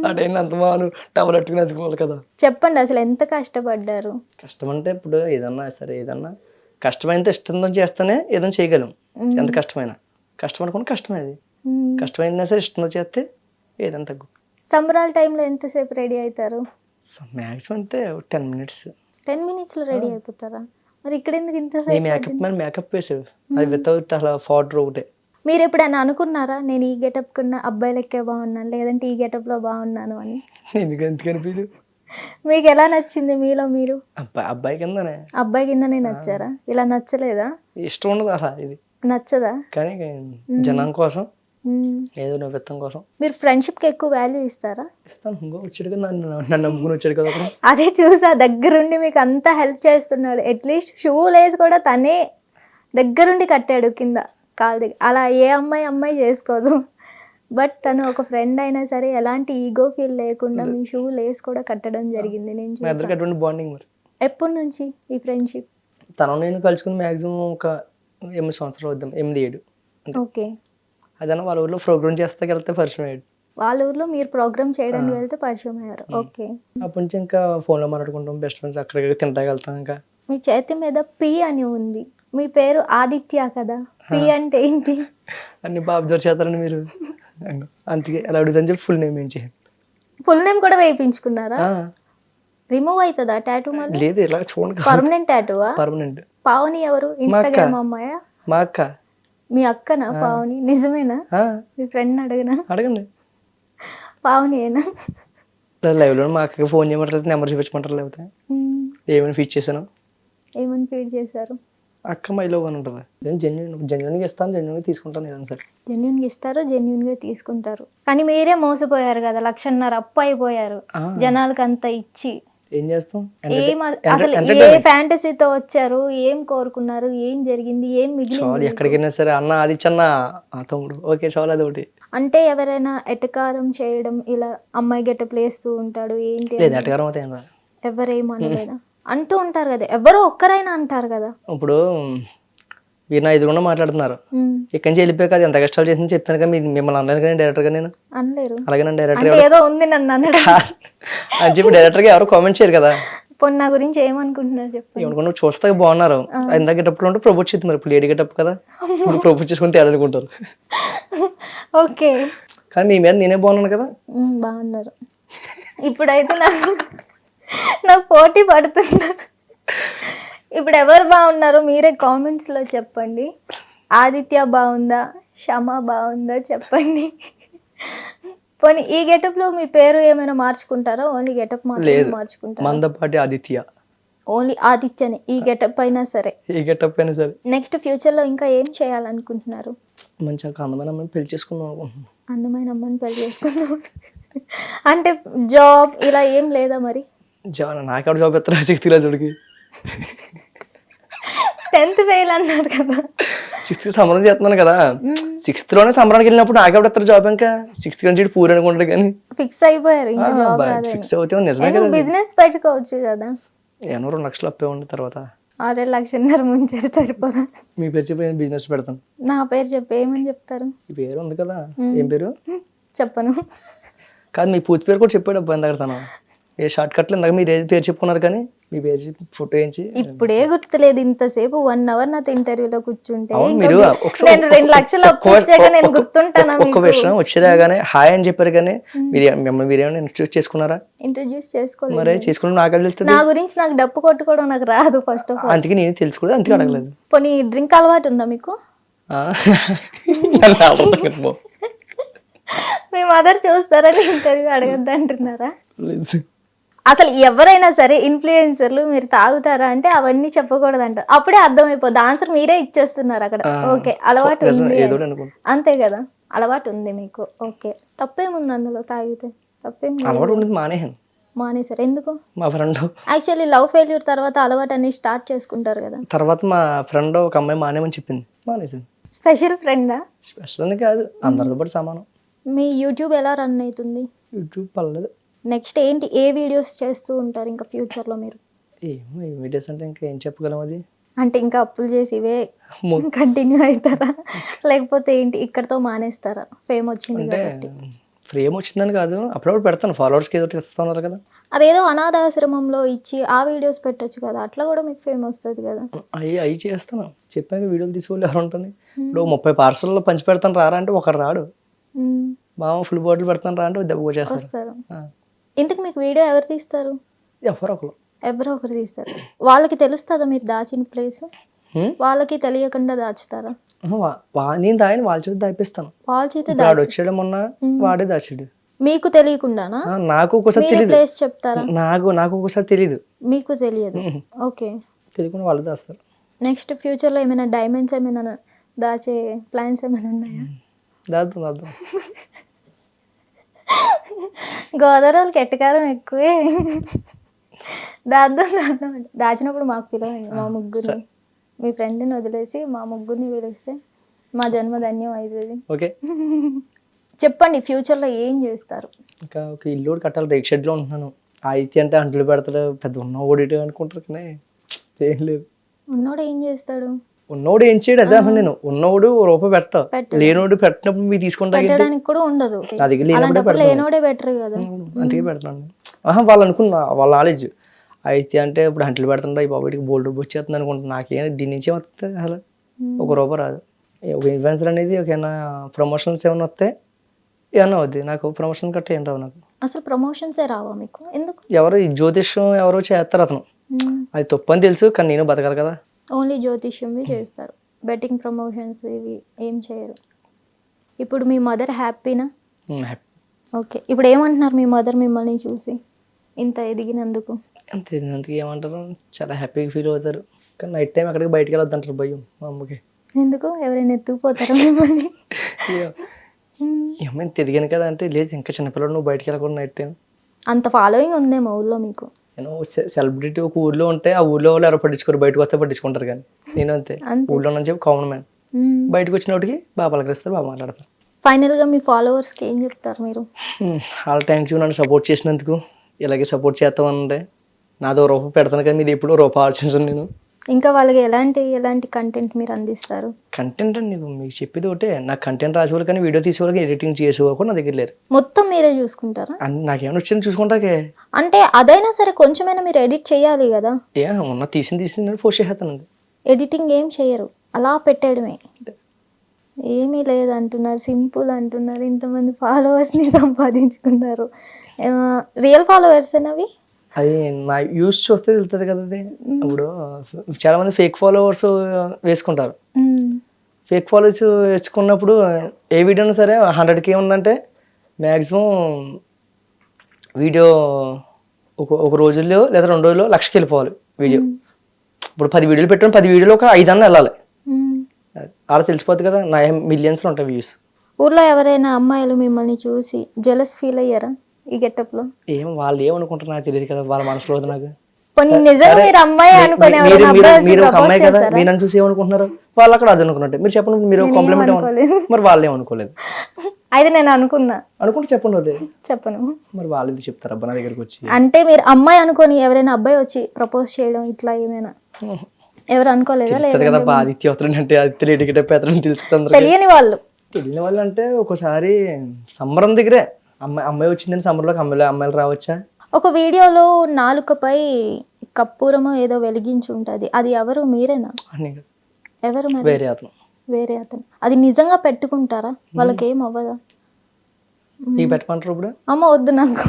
అంటే అంత మాను టవల్ పెట్టుకుని అందుకోవాలి కదా. చెప్పండి అసలు ఎంత కష్టపడ్డారు? కష్టం అంటే ఇప్పుడు ఏదన్నా సరే, ఏదన్నా కష్టమైతే ఇష్టంతో చేస్తేనే ఏదైనా చేయగలం. ఎంత కష్టమైనా కష్టం అనుకోండి, కష్టమే అది. కష్టమైనా సరే ఇష్టంతో చేస్తే ఏదైనా తగ్గు. సంబరాల టైంలో ఎంతసేపు రెడీ అవుతారు? మ్యాక్సిమం అంతే 10 minutes. 10 minutes ready అయిపోతారా? మరి ఇక్కడ ఎందుకు నీ ఇంతసేపు మేకప్ పట్టింది? మీద మేకప్ వేసావు, అది వితౌట్ అసలు పౌడర్ ఒకటే. మీరు ఎప్పుడైనా అనుకున్నారా నేను ఈ గెటప్ కున్న అబ్బాయి లెక్కే బాగున్నాను లేదంటే ఈ గెటప్ లో బాగున్నాను అని? ఎందుకు ఎంత కనిపించు మీకు ఎలా నచ్చింది మీలో మీరు? అబ్బాయి కిందనే అబ్బాయి కిందనే నచ్చారా? ఇలా నచ్చలేదా? ఇష్టం ఉండదు అసలు ఇది, నచ్చదా? కానీ జనం కోసం మ్మ్. ఏదో నవ్విత్తం కోసం మీరు ఫ్రెండ్షిప్ కి ఎక్కువ వాల్యూ ఇస్తారా? ఇస్తాను. ఇంకో వచ్చాడు కదా, నన్ను నమ్ముకుని వచ్చాడు కదా అతను. అదే చూసా, దగ్గరుండి మీకు అంతా హెల్ప్ చేస్తున్నాడు. అట్లీస్ట్ షూ లేస్ కూడా తనే దగ్గరుండి కట్టాడు కింద కాలు దగ్గర. అలా ఏ అమ్మాయి చేసుకోదు. బట్ తను ఒక ఫ్రెండ్ అయినా సరే ఎలాంటి ఈగో ఫీల్ లేకుండా మీ షూ లేస్ కూడా కట్టడం జరిగింది. నేను మా ఇద్దరికి చూసా. అటువంటి బాండింగ్. మరి ఎప్పటి నుంచి ఈ ఫ్రెండ్షిప్? తను నేను కలుసుకుని మ్యాక్సిమం ఒక 8 సంవత్సరాలు వద్దాం, 8-7. ఓకే. అదన్నా వాళ్ళ ఊర్లో ప్రోగ్రామ్ చేస్తాకి వెళ్తే పరిచయం అయ్యాడు. వాళ్ళ ఊర్లో మీరు ప్రోగ్రామ్ చేయడానికి వెళ్తే పరిచయం అయ్యారు. ఓకే. అప్పటి నుంచి ఇంకా ఫోన్లో మాట్లాడుకుంటాం, బెస్ట్ ఫ్రెండ్స్. అక్కడికి తింటాకి వెళ్తాం. ఇంకా మీ చేతి మీద పి అని ఉంది, మీ పేరు ఆదిత్య కదా, పి అంటే ఏంటి? అన్ని బాబు జోరు చేస్తారండి మీరు. అందుకే అలా అడుగుదని చెప్పి ఫుల్ నేమ్ ఏం చేయండి. ఫుల్ నేమ్ కూడా వేయించుకున్నారా? రిమూవ్ అవుతుందా టాటూ మళ్ళీ? లేదు, ఇలా చూడండి. పర్మనెంట్ టాటూవా? పర్మనెంట్. పావని ఎవరు? ఇన్స్టాగ్రామ్ అమ్మాయా? మా అక్క. మీ అక్కనా పావని? నిజమేనా? ఆ, మీ ఫ్రెండ్ అడగనా? అడగండి. పావని ఏనా? లైవ్లో మా అక్కకి ఫోన్ చేయమంటారు, నెంబర్ చూపించమంటారు, లేకపోతే ఏమైనా ఫీచ్ చేశాను. ఏమని ఫీడ్ చేశారు? అక్క మైలో అని ఉంటుంది. నేను జెన్యున్గా ఇస్తాను, జెన్యున్గా తీసుకుంటాను ఏదైనా సరే. జెన్యున్గా ఇస్తారు, జెన్యున్గా తీసుకుంటారు. కానీ మీరే మోసపోయారు కదా, 1,50,000 అప్పు అయిపోయారు జనాలకు అంత ఇచ్చి. ఏం చేస్తాం? ఏం అసలు ఏ ఫ్యాంటసీతో వచ్చారు, ఏం కోరుకున్నారు, ఏం జరిగింది, ఏం చాలు, మిగిలింది? ఎక్కడికైనా సరే అన్న ఆదిత్యన్న తమ్ముడు ఓకే చాలు, అది ఒకటి. అంటే ఎవరైనా ఎటకారం చేయడం, ఇలా అమ్మాయి గెటప్ వేస్తూ ఉంటాడు ఏంటి లేదు, ఎటగారం అయితే ఏం రాదు. ఎవరేమనలేదా? అంటూ ఉంటారు కదా, ఎవరో ఒక్కరైనా అంటారు కదా. ఇప్పుడు మీరు నా ఎదురుకుండా మాట్లాడుతున్నారు, ఉమ్, ఇక్కడి నుంచి వెళ్ళిపోయాక అది ఎంత కష్టాలు చేసింది చెప్తాను కదా. మిమ్మల్ని అనలేదు కానీ డైరెక్టర్గా నేను. అనలేరు. అలాగే నన్ను డైరెక్టర్ అంటే ఏదో ఉంది నన్ను అనడం అని చెప్పి డైరెక్టర్గా ఎవరు కామెంట్ చేయరు కదా. పోనీ నా గురించి ఏమనుకుంటున్నారు చెప్పండి. ఏమనుకున్నా చూస్తే బాగున్నారు, ఇందాక గెటప్లో ఉంటే ప్రపోజ్ చేస్తుంది. మరి ఇప్పుడు లేడీ గెటప్ కదా, ఇప్పుడు ప్రపోజ్ చేసుకుని తేడా అనుకుంటారు. ఓకే. కానీ మీ మీద నేనే బాగున్నాను కదా. బాగున్నారు. ఇప్పుడైతే నాకు పోటీ పడుతున్నారు. ఇప్పుడు ఎవరు బాగున్నారో మీరే కామెంట్స్ లో చెప్పండి. ఆదిత్య బాగుందా, షమ బాగుందా చెప్పండి. పోనీ ఈ గెటప్ లో మీ పేరు ఏమైనా మార్చుకుంటారా? ఓన్లీ గెటప్ మాత్రమే మార్చుకుంటారా? మందపాటి ఆదిత్య. ఓన్లీ ఆదిత్యని ఈ గెటప్ అయినా సరే, ఈ గెటప్ అయినా సరే. నెక్స్ట్ ఫ్యూచర్ లో ఇంకా ఏం చేయాలనుకుంటున్నారు? మంచిగా అందమైన అమ్మాయిని పెళ్లి చేసుకుందాం అనుకుంటున్నాను. అందమైన అమ్మని పెళ్లి చేసుకుందాం అంటే జాబ్ ఇలా ఏం లేదా మరి? నాకెవడ జాబ్ ఎత్తరా 6th క్లాసుడికి? 10th ఫెయిల్ అన్నారు కదా. 6th సంబరం చేస్తున్నాను కదా, 6th లోనే సంబరానికి వెళ్ళినప్పుడు నాకెవడ ఎత్తరా జాబ్? ఇంకా 6th నుంచి పూరి అనుకుంటాడు కానీ ఫిక్స్ అయిపోయారు ఇంకా జాబ్ రాదని. ఫిక్స్ అవుతే నిజమే నువ్వు కదా. బిజినెస్ పెట్టుకోవచ్చు కదా. 2 లక్షలు అప్పే ఉండి తర్వాత 6 లక్షన్నర ముంచారు సరిపోదా? మీ పేరు చెప్పి బిజినెస్ పెడతాను. నా పేరు చెప్పి ఏమని చెప్తారు? ఈ పేరు ఉంది కదా, ఏం పేరు చెప్పను. కాదు, మీ పూర్తి పేరు కూడా చెప్పాడు అబ్బాయి ఇందాక తను. ఏ షార్ట్ కట్లు ఇందాక మీరు ఏది పేరు చెప్పుకున్నారు కానీ మీ పేరు చెప్పి ఫోటో వేయించి. ఇప్పుడే గుర్తులేదు, ఇంతసేపు 1 అవర్ నాతో ఇంటర్వ్యూలో కూర్చుంటే అవును, ఇంకా మీరు నేను 2 లక్షలు అప్పు ఇచ్చాక నేను గుర్తుంటానా? ఒక్క విషయం వచ్చేదాగానే హాయ్ అని చెప్పారు కానీ మిమ్మల్ని మీరేమైనా ఇంట్రడ్యూస్ చేసుకున్నారా? ఇంట్రడ్యూస్ చేసుకోలేదు. మరే చేసుకుని నాకు తెలుస్తుంది. నా గురించి నాకు డప్పు కొట్టుకోవడం నాకు రాదు ఫస్ట్ ఆఫ్ ఆల్. అందుకే నేను తెలుసుకోలేదు, అందుకే అడగలేదు. పోనీ డ్రింక్ అలవాటు ఉందా మీకు? మీ మదర్ చూస్తారని ఇంటర్వ్యూ అడగద్దు అంటున్నారా? అసలు ఎవరైనా సరే ఇన్ఫ్లుయెన్సర్లు మీరు తాగుతారా అంటే అవన్నీ చెప్పకూడదు అంటారు. అప్పుడే అర్థమైపోద్ది, ఆన్సర్ మీరే ఇచ్చేస్తున్నారు అక్కడ. ఓకే, అలవాటు ఉంది అంతే కదా, అలవాటు ఉంది మీకు. ఓకే, తప్పేముంది అందులో? తాగితే తప్పేం అలవాటు ఉండదు, మానేహాను. మానేసారు ఎందుకు? మా ఫ్రెండ్ యాక్చువల్లీ లవ్ ఫెయిల్యూర్ తర్వాత అలవాటు అన్ని స్టార్ట్ చేసుకుంటారు కదా. తర్వాత మా ఫ్రెండ్ ఒక అమ్మాయి మానేమని చెప్పింది, మానేసింది. స్పెషల్ ఫ్రెండా? స్పెషల్ అని కాదు, అందరితో పాటు సమానం. మీ యూట్యూబ్ ఎలా రన్ అవుతుంది? యూట్యూబ్ పర్లేదు. నెక్స్ట్ ఏంటి, ఏ వీడియోస్ చేస్తూ ఉంటారు ఇంకా ఫ్యూచర్లో మీరు? ఏమో ఈ వీడియోస్ అంటే ఇంకా ఏం చెప్పగలం. అది అంటే ఇంకా అప్పులు చేసి ఇవే కంటిన్యూ అవుతారా, లేకపోతే ఏంటి ఇక్కడతో మానేస్తారా? ఫేమ్ వచ్చింది అంటే కాబట్టి. ఫ్రేమ్ వచ్చిందని కాదు, అప్పుడప్పుడు పెడతాను, ఫాలోవర్స్కి ఏదో ఇస్తున్నారు కదా. అదేదో అనాథాశ్రమంలో ఇచ్చి ఆ వీడియోస్ పెట్టొచ్చు కదా, అట్లా కూడా మీకు ఫేమ్ వస్తుంది కదా. అవి చేస్తాను, చెప్పాక వీడియోలు తీసుకోవాలి ఎవరు ఉంటుంది. ఇప్పుడు 30 పార్సల్లో పంచి పెడతాను రారా అంటే ఒకరు రాడు. మామ ఫుల్ బాటిల్ పెడతాను రా అంటే దెబ్బ వచ్చేస్తారు. వస్తారు. ఆ. ఇంతకు మీకు వీడియో ఎవరు తీస్తారు? ఎవరో ఒకరు. ఎవరో ఒకరు తీస్తారు. వాళ్ళకి తెలుస్తుందా మీరు దాచిన ప్లేస్? వాళ్ళకి తెలియకుండా దాచుతారా? నేను దాయని వాళ్ళ చేత దాపిస్తాను. వాళ్ళ చేత వాడు వచ్చాడు మొన్న, వాడే దాచాడు. మీకు తెలియకుండానా? నాకు ఒక్కోసారి మీరు తెలియదు. ప్లేస్ చెప్తారా? నాకు ఒక్కోసారి తెలియదు. మీకు తెలియదు. ఓకే. తెలియకుండా వాళ్ళు దాస్తారు. నెక్స్ట్ ఫ్యూచర్లో ఏమైనా డైమండ్స్ ఏమైనా దాచే ప్లాన్స్ ఏమైనా ఉన్నాయా? దాద్దాం. గోదావరికి ఎట్టకారం ఎక్కువే. దాద్దాం దాచినప్పుడు మాకు పిలవండి, మా ముగ్గురిని. మీ ఫ్రెండ్ని వదిలేసి మా ముగ్గురిని పిలిస్తే మా జన్మ ధన్యం అవుతుంది. ఓకే. చెప్పండి, ఫ్యూచర్లో ఏం చేస్తారు? ఇంకా ఒక ఇల్లు కట్టాలి. రేక్ షెడ్లో ఉంటున్నాను. అయితే అంటే అంట్లు పెడతాడు, పెద్ద ఉన్న ఓడిటి అనుకుంటారు కానీ ఏం లేదు. ఉన్నోడు ఏం చేస్తాడు? ఉన్నోడు ఏం చేయడు, అదే అసలు నేను. ఉన్నోడు రూపాయి పెట్ట, లేనోడు పెట్టినప్పుడు మీరు తీసుకుంటా పెట్టడానికి కూడా ఉండదు. నా దగ్గర అలాంటప్పుడు లేనోడే బెటర్ కదా. అందుకే పెడతాను. వాళ్ళు అనుకున్నా, వాళ్ళ నాలెడ్జ్. అయితే అంటే ఇప్పుడు అంట్లు పెడుతుంటా, ఈ బాబుకి బోల్డ్ రూపాయి వచ్చేస్తుంది అనుకుంటున్నా. నాకేం దీని నుంచే వస్తుంది, అసలు ఒక రూపాయి రాదు. ఒక ఇన్ఫ్లుయెన్సర్ అనేది ఒకైనా ప్రమోషన్స్ ఏమైనా వస్తే ఏమన్నా అవుద్ది. నాకు ప్రమోషన్ కట్ట ఏం రావు. నాకు అసలు ప్రమోషన్సే రావా మీకు? ఎందుకు? ఎవరు ఈ జ్యోతిష్యం ఎవరో చేస్తారు, అతను అది తప్పు అని తెలుసు, కానీ నేను బతకాలి కదా. ఓన్లీ జ్యోతిష్యంవి చేస్తారు, బెట్టింగ్ ప్రమోషన్స్ ఇవి ఏం చేయరు. ఇప్పుడు మీ మదర్ హ్యాపీనా? హ్యాపీ. ఓకే. ఇప్పుడు ఏమంటున్నారు మీ మదర్ మిమ్మల్ని చూసి ఇంత ఎదిగినందుకు? అంతే, అందుకే ఏమంటారు, చాలా హ్యాపీగా ఫీల్ అవుతారు. కానీ నైట్ టైం అక్కడికి బయటకు వెళ్ళొద్దు అంటారు భయం మా అమ్మకి. ఎందుకు? ఎవరైనా ఎత్తుకుపోతారా మిమ్మల్ని? ఏమైనా తిరిగాను కదా అంటే, లేదు ఇంకా చిన్నపిల్లడు, నువ్వు బయటకు వెళ్ళకూడదు నైట్ టైం. అంత ఫాలోయింగ్ ఉందేమో ఊళ్ళో మీకు? నేను సెలబ్రిటీ ఒక ఊర్లో ఉంటే ఆ ఊర్లో వాళ్ళు ఎవరు పట్టించుకోరు, బయటకు వస్తే పట్టించుకుంటారు. కానీ నేను అంతే, ఊళ్ళో నుంచి కామన్ మ్యాన్. బయటకు వచ్చినప్పటికి బాగా పలకరిస్తారు, బాగా మాట్లాడతారు. ఫైనల్గా మీ ఫాలోవర్స్కి ఏం చెప్తారు మీరు? వాళ్ళ థ్యాంక్ యూ, నన్ను సపోర్ట్ చేసినందుకు. ఇలాగే సపోర్ట్ చేస్తామంటే నాదో రూపాయి పెడతాను, కానీ మీది ఎప్పుడూ రూపాయి ఆలోచించను నేను. ఇంకా వాళ్ళకి ఎలాంటి కంటెంట్ మీరు అందిస్తారు? కంటెంట్ అండి, మీకు చెప్పేది ఒకటే. నాకు కంటెంట్ రాసేవాళ్ళు కానీ వీడియో తీసేవాళ్ళకి, ఎడిటింగ్ చేసేవాళ్ళు కూడా నా దగ్గర లేరు. మొత్తం మీరే చూసుకుంటారా? నాకేమైనా వచ్చింది చూసుకుంటాకే. అంటే అదైనా సరే కొంచెమైనా మీరు ఎడిట్ చేయాలి కదా. ఉన్న తీసింది పోస్ట్ చేస్తాను. ఎడిటింగ్ ఏం చేయరు, అలా పెట్టేయడమే. ఏమీ లేదంటున్నారు, సింపుల్ అంటున్నారు. ఇంతమంది ఫాలోవర్స్ని సంపాదించుకున్నారు. రియల్ ఫాలోవర్స్ అవి? అది నా యూస్ చూస్తే తెలుస్తుంది కదా. అది ఇప్పుడు చాలా మంది ఫేక్ ఫాలోవర్స్ వేసుకుంటారు. ఫేక్ ఫాలోవర్స్ వేసుకున్నప్పుడు ఏ వీడియోనా సరే 100K ఉందంటే మ్యాక్సిమం వీడియో ఒక రోజుల్లో లేదా 2 రోజుల్లో 1,00,000కి వెళ్ళిపోవాలి వీడియో. ఇప్పుడు 10 వీడియోలు పెట్టాను, 10 వీడియోలో ఒక 5 అన్న వెళ్ళాలి. అలా తెలిసిపోద్ది కదా, నా మిలియన్స్లో ఉంటాయి వ్యూస్. ఊర్లో ఎవరైనా అమ్మాయిలు మిమ్మల్ని చూసి జెలస్ ఫీల్ అయ్యారా ఈ గెటప్ లో? వాళ్ళు ఏమనుకుంటారు నాకు తెలియదు కదా, వాళ్ళ మనసులో నాకు. మీరు చూసి ఏమనుకుంటున్నారు, వాళ్ళు అక్కడ అది అనుకున్నట్టే. మీరు చెప్పండి, మీరు కాంప్లిమెంట్. మరి వాళ్ళు ఏమనుకోలేదు. అయితే నేను అనుకుంటే చెప్పండి. అదే చెప్పను. మరి వాళ్ళు ఇది చెప్తారు అబ్బా నా దగ్గరకు వచ్చి. అంటే మీరు అమ్మాయి అనుకోని ఎవరైనా అబ్బాయి వచ్చి ప్రపోజ్ చేయడం ఇట్లా ఏమైనా ఎవరు అనుకోలేదా? కదా ఆదిత్య అవుతాడంటే ఆదిత్య ఎడికెట్ తెలుస్తుంది. తెలియని వాళ్ళు అంటే ఒకసారి సంబరం దగ్గరే అమ్మాయి వచ్చిందని సంబరంలోకి అమ్మాయిలు రావచ్చా? ఒక వీడియోలో నాలుకపై కర్పూరము ఏదో వెలిగించి ఉంటది, అది ఎవరు? మీరేనా? ఎవరు? వేరే అతను. అది నిజంగా పెట్టుకుంటారా? వాళ్ళకి ఏం అవ్వదా? పెట్టమంటారు ఇప్పుడు? అమ్మ వద్దు నాకు.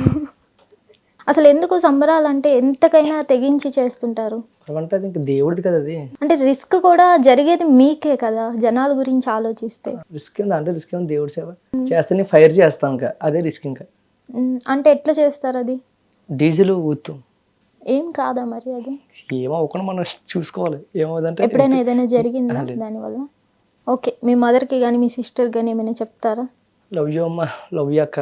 అసలు ఎందుకు సంబరాలంటే ఎంతకైనా తెగించి చేస్తుంటారు. దేవుడిది కదా అది. అంటే రిస్క్ కూడా జరిగేది మీకే కదా, జనాల గురించి ఆలోచిస్తే. రిస్క్ అంటే రిస్క్ ఏమో, దేవుడి సేవ చేస్తే నేను ఫైర్ చేస్తాను ఇంకా, అదే రిస్క్. ఇంకా అంటే ఎట్లా చేస్తారు? అది డీజిల్ ఊత్తు ఏం కాదా మరి? అది ఏమో ఒకటి మనం చూసుకోవాలి. ఏమవుదంటే ఎప్పుడైనా ఏదైనా జరిగిందా దానివల్ల? ఓకే. మీ మదర్కి కానీ మీ సిస్టర్ కానీ ఏమైనా చెప్తారా? లవ్ యూ అమ్మ, లవ్ యూ అక్క.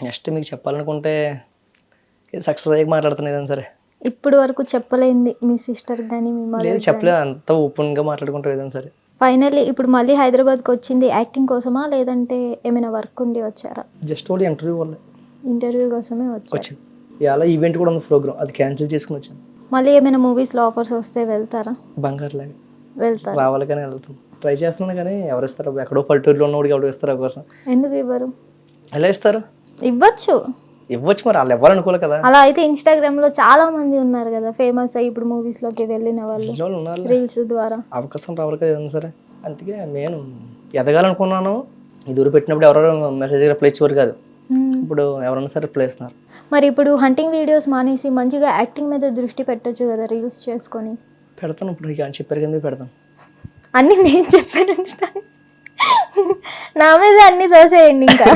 నెక్స్ట్ మీకు చెప్పాలనుకుంటే సక్సెస్ అయ్యాక మాట్లాడుతాను ఏదైనా సరే. ఇప్పుడు వరకు చెప్పలేంది మీ సిస్టర్ కానీ మీ మదర్? చెప్పలేదు, అంత ఓపెన్గా మాట్లాడుకుంటాం ఏదైనా సరే. ఫైనల్లీ ఇప్పుడు మళ్ళీ హైదరాబాద్కి వచ్చింది యాక్టింగ్ కోసమా, లేదంటే ఏమైనా వర్క్ ఉండి వచ్చారా? జస్ట్ ఓన్లీ ఇంటర్వ్యూ కోసమే వచ్చారు. ఇలా ఈవెంట్ కూడా ఉంది ప్రోగ్రామ్, అది క్యాన్సిల్ చేసుకుని వచ్చాను. మళ్ళీ ఏమైనా మూవీస్లో ఆఫర్స్ వస్తే వెళ్తారా? బంగారు లాగా వెళ్తారు. రావాలి కానీ వెళ్తాం, ట్రై చేస్తున్నాను కానీ ఎవరు ఇస్తారు? ఎక్కడో పల్లెటూరులో ఉన్నవాడికి ఎవరు ఇస్తారు అవకాశం? ఎందుకు ఇవ్వరు? ఎలా ఇస్తారు? ఇవ్వచ్చు మరి వాళ్ళు ఎవరు అనుకోవాలి కదా. అలా అయితే ఇన్స్టాగ్రామ్ లో చాలా మంది ఉన్నారు కదా ఫేమస్ అయ్యి ఇప్పుడు మూవీస్ లోకి వెళ్ళిన వాళ్ళు, రీల్స్ ద్వారా అవకాశం రావాలి కదా ఏదైనా సరే. అందుకే నేను ఎదగాలనుకున్నాను, ఇది ఊరు పెట్టినప్పుడు ఎవరో మెసేజ్ రిప్లై ఇచ్చేవారు కాదు, ఇప్పుడు ఎవరైనా సరే రిప్లై ఇస్తున్నారు. మరి ఇప్పుడు హంటింగ్ వీడియోస్ మానేసి మంచిగా యాక్టింగ్ మీద దృష్టి పెట్టొచ్చు కదా, రీల్స్ చేసుకొని. పెడతాను ఇప్పుడు, ఇక చెప్పారు కింద పెడతాను. అన్నీ నేను చెప్పాను, నా మీద అన్నీ దోసేయండి ఇంకా.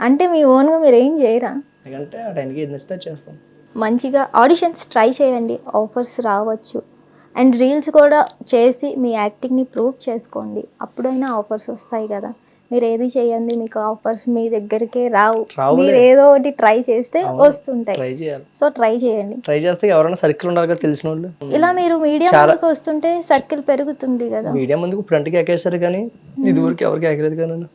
అంటే మీ ఓన్గా మీరు ఏం చేయరా? ఎందుకంటే ఆ టైంకి ఏది నచ్చితే చేస్తాం. మంచిగా ఆడిషన్స్ ట్రై చేయండి, ఆఫర్స్ రావచ్చు. అండ్ రీల్స్ కూడా చేసి మీ యాక్టింగ్ని ప్రూవ్ చేసుకోండి, అప్పుడైనా ఆఫర్స్ వస్తాయి కదా. మీరు ఏది చేయండి, మీకు ఆఫర్స్ మీ దగ్గరికే రావు. మీరు ఏదో ఒకటి ట్రై చేస్తే వస్తుంటాయి. ట్రై చేయాలి. సో ట్రై చేయండి. ట్రై చేస్తే ఎవరైనా సర్కిల్ ఉండాలి కదా, తెలిసిన వాళ్ళు. ఇలా మీరు మీడియా ముందుకు వస్తుంటే సర్కిల్ పెరుగుతుంది కదా. మీడియా ముందుకు ఫ్రంట్కి ఎక్కేస్తారు కానీ ఇది ఊరికి ఎవరికి ఎక్కలేదు కానీ.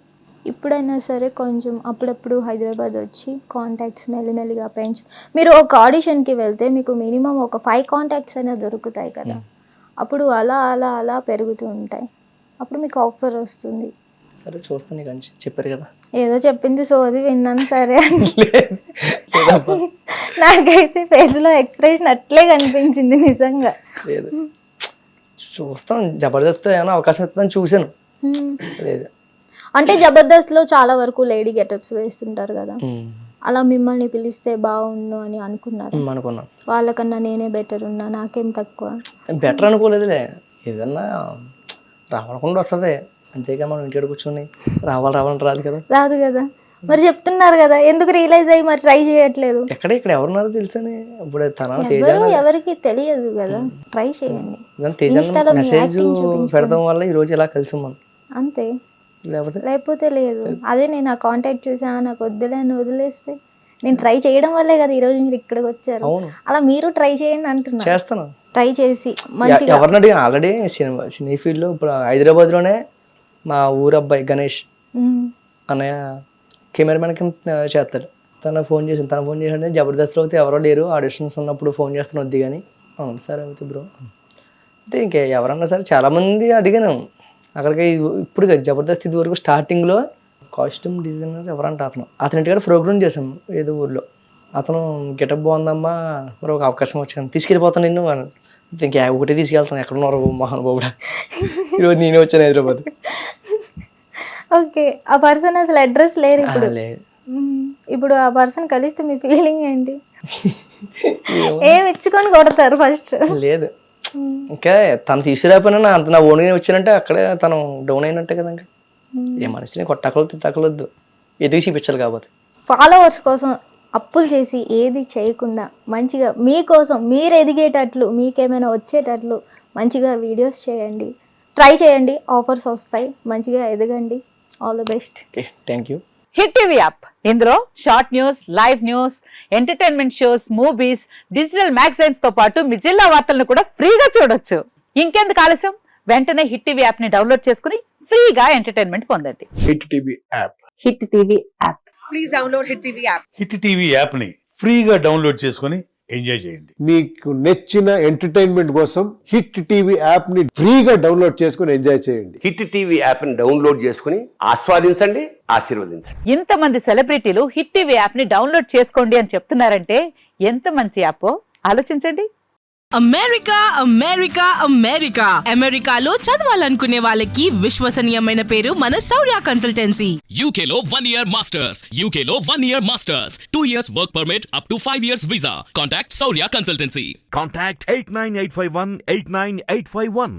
ఇప్పుడైనా సరే కొంచెం అప్పుడప్పుడు హైదరాబాద్ వచ్చి కాంటాక్ట్స్ మెల్లిమెల్లిగా పెంచు. మీరు ఒక ఆడిషన్కి వెళ్తే మీకు మినిమం ఒక 5 కాంటాక్ట్స్ అయినా దొరుకుతాయి కదా, అప్పుడు అలా అలా అలా పెరుగుతూ ఉంటాయి, అప్పుడు మీకు ఆఫర్ వస్తుంది. సరే చూస్తాను, నీకు అని చెప్పారు కదా. ఏదో చెప్పింది సోది విన్నాను సరే. నాకైతే ఫేస్లో ఎక్స్ప్రెషన్ అట్లే కనిపించింది నిజంగా. లేదు చూస్తాం, జబర్దస్త్ ఏమైనా అవకాశం ఇస్తుందని చూశాను. లేదు అంటే జబర్దస్త్లో చాలా వరకు లేడీ గెటప్స్ వేస్తుంటారు కదా, అలా మిమ్మల్ని పిలిస్తే బాగుండు అని అనుకున్నాను. అనుకున్నాను. వాళ్ళకన్నా నేనే బెటర్ ఉన్నా, నాకేం తక్కువ. బెటర్ అనుకోలేదులే, ఏదన్నా రావాలకుండా వస్తుంది అంతేగా. మనం ఇంటికి కూర్చొని రావాలని రాదు కదా. రాదు కదా, మరి చెప్తున్నారు కదా, ఎందుకు రియలైజ్ అయ్యి మరి ట్రై చేయట్లేదు? ఇక్కడ ఎవరున్నారో తెలుసని ఇప్పుడు ఎవరికి తెలియదు కదా, ట్రై చేయండి. మెసేజ్ పెడతాం వల్ల ఈ రోజు ఇలా కలిసి మనం అంతే, లేకపోతే లేదు. అదే నేను ఆ కాంటాక్ట్ చూసా, నాకు వద్దులే అని వదిలేస్తే, నేను ట్రై చేయడం వల్లే కదా ఈ రోజు మీరు ఇక్కడికి వచ్చారు. అలా మీరు ట్రై చేయండి అంటున్నా. చేస్తాను, ట్రై చేసి మంచిగా. ఎవరినడి ఆల్రెడీ సినీ ఫీల్డ్ లో ఇప్పుడు హైదరాబాద్ లోనే మా ఊరు అబ్బాయి గణేష్ అన్నయ్య కెమెరామెన్ కింద చేస్తాడు. తను ఫోన్ చేశాడు, జబర్దస్త్లో అయితే ఎవరో లేరు, ఆడిషన్స్ ఉన్నప్పుడు ఫోన్ చేస్తాను వద్దు కానీ. అవును సరే అవుతుంది బ్రో. అయితే ఇంకా ఎవరన్నా సరే చాలామంది అడిగాను అక్కడికి. ఇప్పుడు జబర్దస్త్ ఇది వరకు స్టార్టింగ్లో కాస్ట్యూమ్ డిజైనర్ ఎవరంటే అతని ఇంటికాడ ప్రోగ్రామ్ చేసాము ఏదో ఊర్లో. అతను గెటప్ బాగుందమ్మా, మరి ఒక అవకాశం వచ్చాను, తీసుకెళ్ళిపోతాను నిన్ను అని. ఇంకా ఒకటే తీసుకెళ్తాను, ఎక్కడ ఉన్నారు మహానుభావుడా, ఈరోజు నేనే వచ్చాను హైదరాబాద్. ఓకే, ఆ పర్సన్ అసలు అడ్రస్ లేరు ఇప్పుడు. ఇప్పుడు ఆ పర్సన్ కలిస్తే మీ ఫీలింగ్ ఏంటి? ఏమి ఇచ్చుకొని కొడతారు ఫస్ట్? లేదు, ఇంకా తను తీసుకురాపోయినా అంత నా ఓన్గా వచ్చానంటే అక్కడే తను డౌన్ అయినట్టే కదా. ఇంకా ఏ మనిషిని కొట్టకూడదు తిట్టకూడదు, ఎదిగి చూపించాలి. కాబట్టి ఫాలోవర్స్ కోసం అప్పులు చేసి ఏది చేయకుండా మంచిగా మీకోసం మీరు ఎదిగేటట్లు, మీకేమైనా వచ్చేటట్లు మంచిగా వీడియోస్ చేయండి, ట్రై చేయండి, ఆఫర్స్ వస్తాయి, మంచిగా ఎదగండి. All the best. Thank you. Hit TV app, ఇందులో short news, live news, entertainment shows, movies, digital magazines తో పాటు మీ జిల్లా వార్తలను కూడా ఫ్రీగా చూడొచ్చు. ఇంకెందుకు ఆలస్యం, వెంటనే హిట్ టీవీ యాప్ ని డౌన్లోడ్ చేసుకుని ఫ్రీగా ఎంటర్టైన్మెంట్ పొందండి. Hit TV app. Hit TV app. Please download hit TV app. Hit TV app ని ఫ్రీగా డౌన్లోడ్ చేసుకుని ఎంజాయ్ చేయండి. మీకు నచ్చిన ఎంటర్టైన్మెంట్ కోసం హిట్ టీవీ యాప్ ని ఫ్రీగా డౌన్లోడ్ చేసుకుని ఎంజాయ్ చేయండి. హిట్ టీవీ యాప్ ని డౌన్లోడ్ చేసుకుని ఆస్వాదించండి, ఆశీర్వదించండి. ఇంతమంది సెలబ్రిటీలు హిట్ టీవీ యాప్ ని డౌన్లోడ్ చేసుకోండి అని చెప్తున్నారంటే ఎంత మంచి యాప్ ఆలోచించండి. అమెరికా అమెరికా అమెరికా అమెరికాలో చదవాలనుకునే వాళ్ళకి విశ్వసనీయమైన పేరు మన శౌర్య కన్సల్టెన్సీ. UK లో 1 year masters. UK లో 1 year masters. 2 years work permit up to 5 years visa. Contact Saurya Consultancy. Contact 89851 89851.